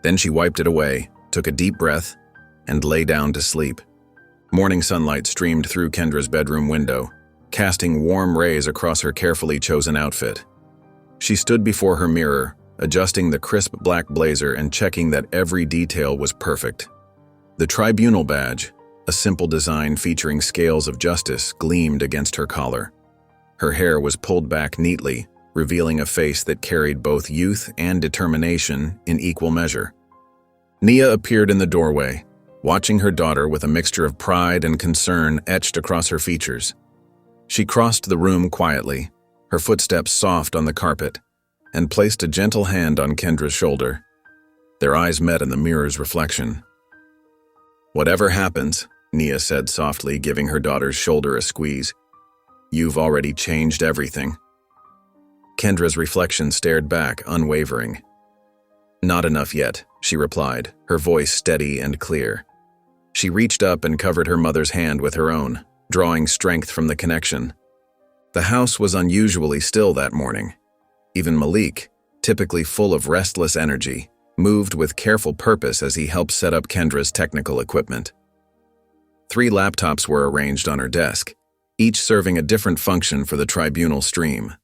Then she wiped it away, took a deep breath, and lay down to sleep. Morning sunlight streamed through Kendra's bedroom window, casting warm rays across her carefully chosen outfit. She stood before her mirror, adjusting the crisp black blazer and checking that every detail was perfect. The tribunal badge, a simple design featuring scales of justice, gleamed against her collar. Her hair was pulled back neatly, revealing a face that carried both youth and determination in equal measure. Nia appeared in the doorway, watching her daughter with a mixture of pride and concern etched across her features. She crossed the room quietly, her footsteps soft on the carpet, and placed a gentle hand on Kendra's shoulder. Their eyes met in the mirror's reflection. "Whatever happens," Nia said softly, giving her daughter's shoulder a squeeze, "you've already changed everything." Kendra's reflection stared back, unwavering. "Not enough yet," she replied, her voice steady and clear. She reached up and covered her mother's hand with her own, drawing strength from the connection. The house was unusually still that morning. Even Malik, typically full of restless energy, moved with careful purpose as he helped set up Kendra's technical equipment. 3 laptops were arranged on her desk, each serving a different function for the tribunal stream.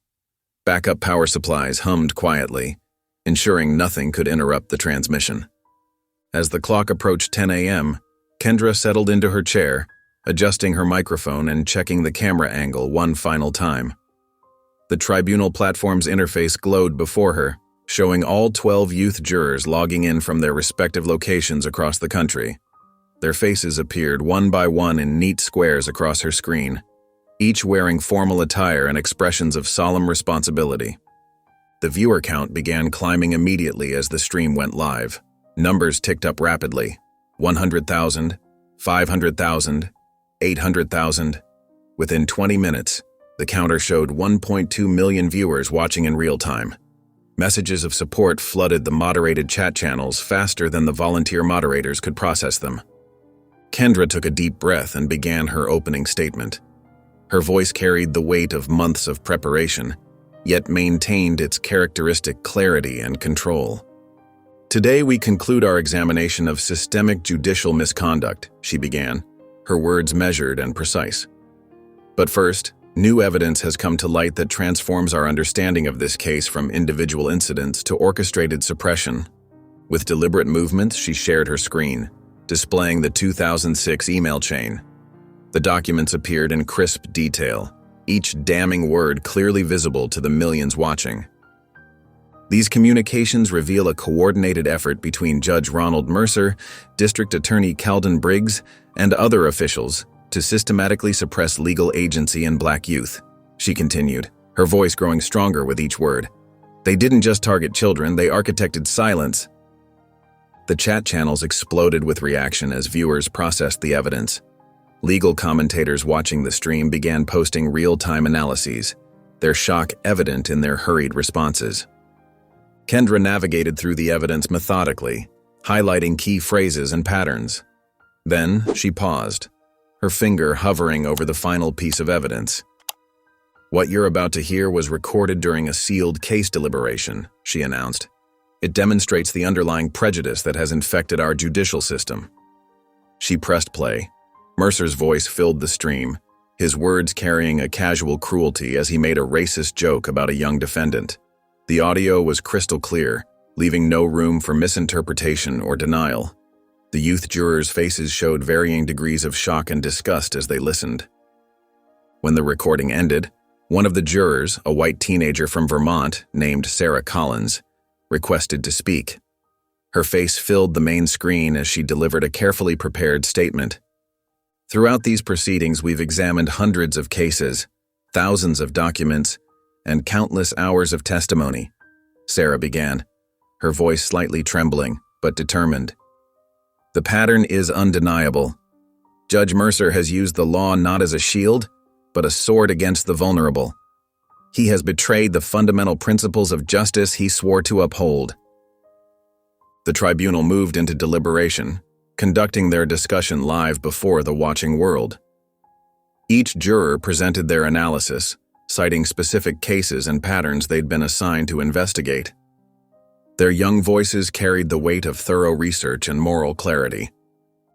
Backup power supplies hummed quietly, ensuring nothing could interrupt the transmission. As the clock approached 10 a.m., Kendra settled into her chair, adjusting her microphone and checking the camera angle one final time. The tribunal platform's interface glowed before her, showing all 12 youth jurors logging in from their respective locations across the country. Their faces appeared one by one in neat squares across her screen, each wearing formal attire and expressions of solemn responsibility. The viewer count began climbing immediately as the stream went live. Numbers ticked up rapidly: 100,000, 500,000, 800,000. Within 20 minutes, the counter showed 1.2 million viewers watching in real time. Messages of support flooded the moderated chat channels faster than the volunteer moderators could process them. Kendra took a deep breath and began her opening statement. Her voice carried the weight of months of preparation, yet maintained its characteristic clarity and control. "Today we conclude our examination of systemic judicial misconduct," she began, her words measured and precise. "But first, new evidence has come to light that transforms our understanding of this case from individual incidents to orchestrated suppression." With deliberate movements, she shared her screen, displaying the 2006 email chain. The documents appeared in crisp detail, each damning word clearly visible to the millions watching. These communications reveal a coordinated effort between Judge Ronald Mercer, District Attorney Calden Briggs, and other officials to systematically suppress legal agency in Black youth, she continued, her voice growing stronger with each word. "They didn't just target children, they architected silence." The chat channels exploded with reaction as viewers processed the evidence. Legal commentators watching the stream began posting real-time analyses, their shock evident in their hurried responses. Kendra navigated through the evidence methodically, highlighting key phrases and patterns. Then she paused, her finger hovering over the final piece of evidence. "What you're about to hear was recorded during a sealed case deliberation," she announced. "It demonstrates the underlying prejudice that has infected our judicial system." She pressed play. Mercer's voice filled the stream, his words carrying a casual cruelty as he made a racist joke about a young defendant. The audio was crystal clear, leaving no room for misinterpretation or denial. The youth jurors' faces showed varying degrees of shock and disgust as they listened. When the recording ended, one of the jurors, a white teenager from Vermont named Sarah Collins, requested to speak. Her face filled the main screen as she delivered a carefully prepared statement. "Throughout these proceedings, we've examined hundreds of cases, thousands of documents, and countless hours of testimony," Sarah began, her voice slightly trembling but determined. "The pattern is undeniable. Judge Mercer has used the law not as a shield, but a sword against the vulnerable. He has betrayed the fundamental principles of justice he swore to uphold." The tribunal moved into deliberation, conducting their discussion live before the watching world. Each juror presented their analysis, citing specific cases and patterns they'd been assigned to investigate. Their young voices carried the weight of thorough research and moral clarity.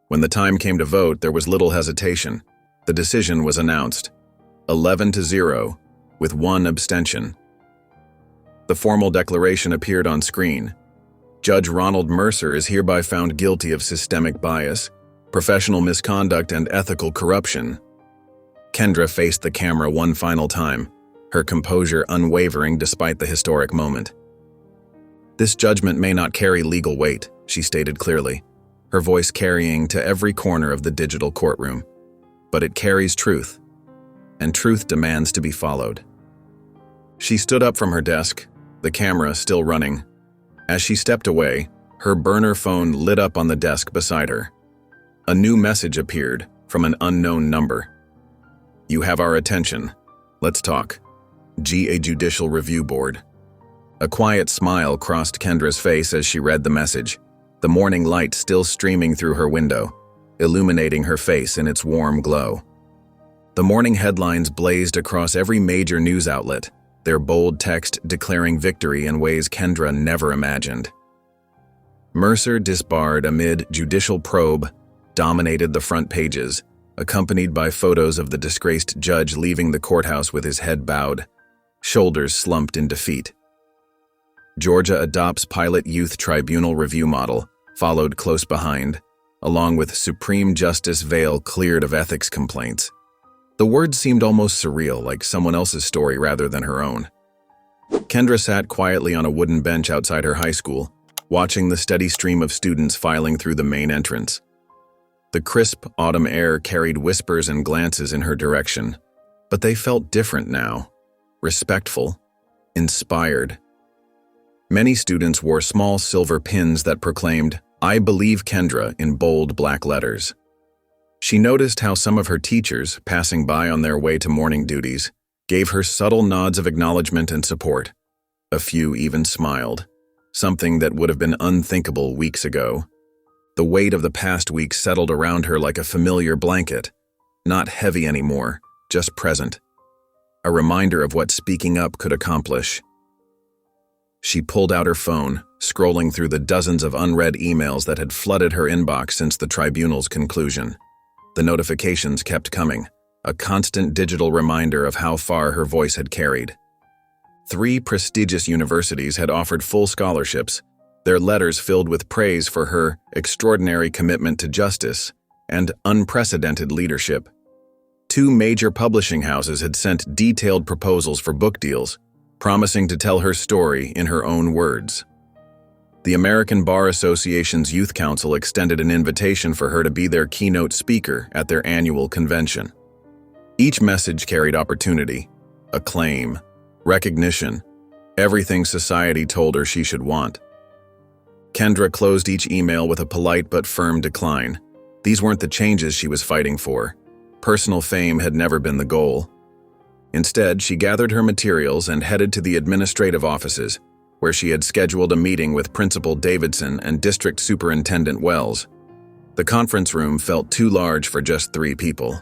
When the time came to vote, there was little hesitation. The decision was announced, 11-0, with one abstention. The formal declaration appeared on screen. "Judge Ronald Mercer is hereby found guilty of systemic bias, professional misconduct, and ethical corruption." Kendra faced the camera one final time, her composure unwavering despite the historic moment. "This judgment may not carry legal weight," she stated clearly, her voice carrying to every corner of the digital courtroom. "But it carries truth, and truth demands to be followed." She stood up from her desk, the camera still running. As she stepped away, her burner phone lit up on the desk beside her. A new message appeared from an unknown number. "You have our attention. Let's talk. GA Judicial Review Board." A quiet smile crossed Kendra's face as she read the message, the morning light still streaming through her window, illuminating her face in its warm glow. The morning headlines blazed across every major news outlet, their bold text declaring victory in ways Kendra never imagined. Mercer disbarred amid judicial probe dominated the front pages, accompanied by photos of the disgraced judge leaving the courthouse with his head bowed, shoulders slumped in defeat. Georgia adopts pilot youth tribunal review model, followed close behind, along with Supreme Justice Vale cleared of ethics complaints. The words seemed almost surreal, like someone else's story rather than her own. Kendra sat quietly on a wooden bench outside her high school, watching the steady stream of students filing through the main entrance. The crisp autumn air carried whispers and glances in her direction, but they felt different now, respectful, inspired. Many students wore small silver pins that proclaimed, "I believe Kendra," in bold black letters. She noticed how some of her teachers, passing by on their way to morning duties, gave her subtle nods of acknowledgement and support. A few even smiled, something that would have been unthinkable weeks ago. The weight of the past week settled around her like a familiar blanket, not heavy anymore, just present. A reminder of what speaking up could accomplish. She pulled out her phone, scrolling through the dozens of unread emails that had flooded her inbox since the tribunal's conclusion. The notifications kept coming, a constant digital reminder of how far her voice had carried. 3 prestigious universities had offered full scholarships, their letters filled with praise for her extraordinary commitment to justice and unprecedented leadership. 2 major publishing houses had sent detailed proposals for book deals, promising to tell her story in her own words. The American Bar Association's Youth Council extended an invitation for her to be their keynote speaker at their annual convention. Each message carried opportunity, acclaim, recognition, everything society told her she should want. Kendra closed each email with a polite but firm decline. These weren't the changes she was fighting for. Personal fame had never been the goal. Instead, she gathered her materials and headed to the administrative offices, where she had scheduled a meeting with Principal Davidson and District Superintendent Wells. The conference room felt too large for just 3 people,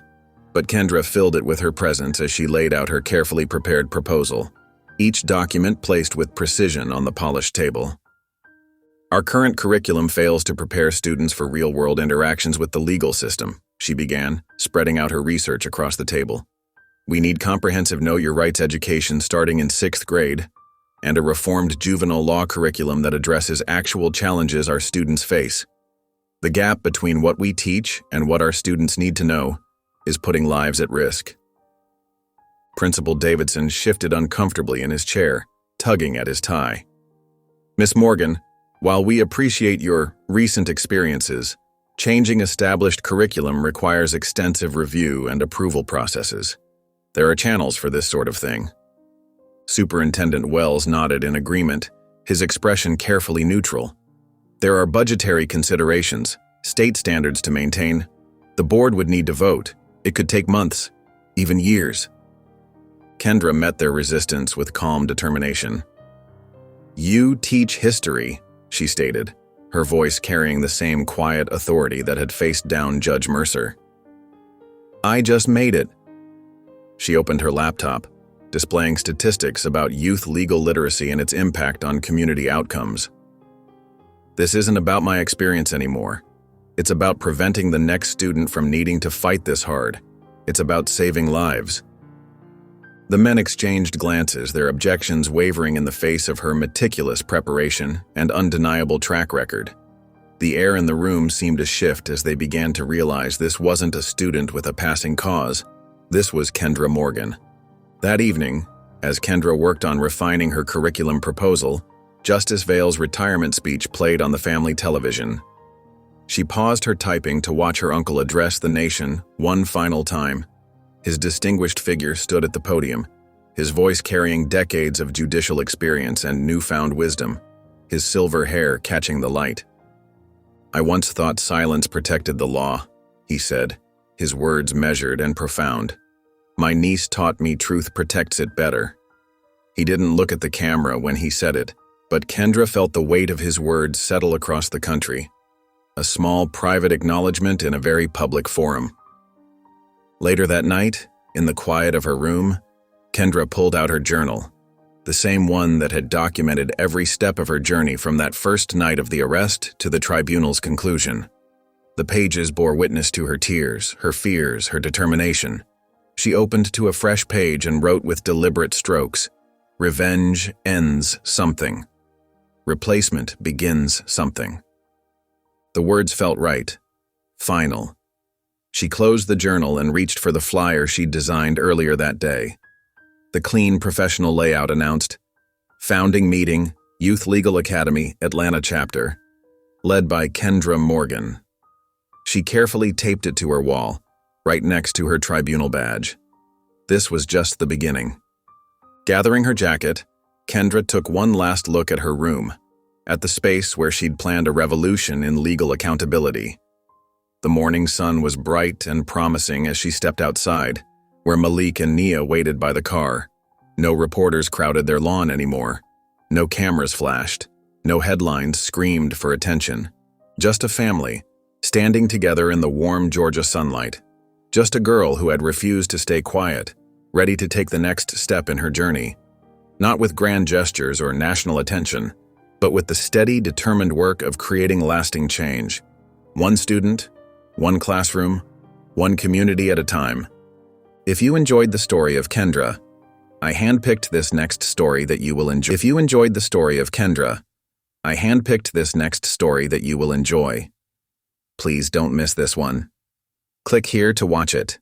but Kendra filled it with her presence as she laid out her carefully prepared proposal, each document placed with precision on the polished table. "Our current curriculum fails to prepare students for real-world interactions with the legal system," she began, spreading out her research across the table. "We need comprehensive Know Your Rights education starting in 6th grade, and a reformed juvenile law curriculum that addresses actual challenges our students face. The gap between what we teach and what our students need to know is putting lives at risk." Principal Davidson shifted uncomfortably in his chair, tugging at his tie. "Miss Morgan, while we appreciate your recent experiences, changing established curriculum requires extensive review and approval processes. There are channels for this sort of thing." Superintendent Wells nodded in agreement, his expression carefully neutral. "There are budgetary considerations, state standards to maintain. The board would need to vote. It could take months, even years." Kendra met their resistance with calm determination. "You teach history," she stated, her voice carrying the same quiet authority that had faced down Judge Mercer. "I just made it." She opened her laptop, displaying statistics about youth legal literacy and its impact on community outcomes. "This isn't about my experience anymore. It's about preventing the next student from needing to fight this hard. It's about saving lives." The men exchanged glances, their objections wavering in the face of her meticulous preparation and undeniable track record. The air in the room seemed to shift as they began to realize this wasn't a student with a passing cause. This was Kendra Morgan. That evening, as Kendra worked on refining her curriculum proposal, Justice Vale's retirement speech played on the family television. She paused her typing to watch her uncle address the nation one final time. His distinguished figure stood at the podium, his voice carrying decades of judicial experience and newfound wisdom, his silver hair catching the light. "I once thought silence protected the law," he said, his words measured and profound. "My niece taught me truth protects it better." He didn't look at the camera when he said it, but Kendra felt the weight of his words settle across the country. A small private acknowledgement in a very public forum. Later that night, in the quiet of her room, Kendra pulled out her journal, the same one that had documented every step of her journey from that first night of the arrest to the tribunal's conclusion. The pages bore witness to her tears, her fears, her determination. She opened to a fresh page and wrote with deliberate strokes, "Revenge ends something. Replacement begins something." The words felt right, final. She closed the journal and reached for the flyer she'd designed earlier that day. The clean, professional layout announced, Founding Meeting, Youth Legal Academy, Atlanta Chapter. Led by Kendra Morgan. She carefully taped it to her wall, right next to her tribunal badge. This was just the beginning. Gathering her jacket, Kendra took one last look at her room, at the space where she'd planned a revolution in legal accountability. The morning sun was bright and promising as she stepped outside, where Malik and Nia waited by the car. No reporters crowded their lawn anymore. No cameras flashed. No headlines screamed for attention. Just a family, standing together in the warm Georgia sunlight. Just a girl who had refused to stay quiet, ready to take the next step in her journey. Not with grand gestures or national attention, but with the steady, determined work of creating lasting change. One student, one classroom, one community at a time. If you enjoyed the story of Kendra, I handpicked this next story that you will enjoy. If you enjoyed the story of Kendra, I handpicked this next story that you will enjoy. Please don't miss this one. Click here to watch it.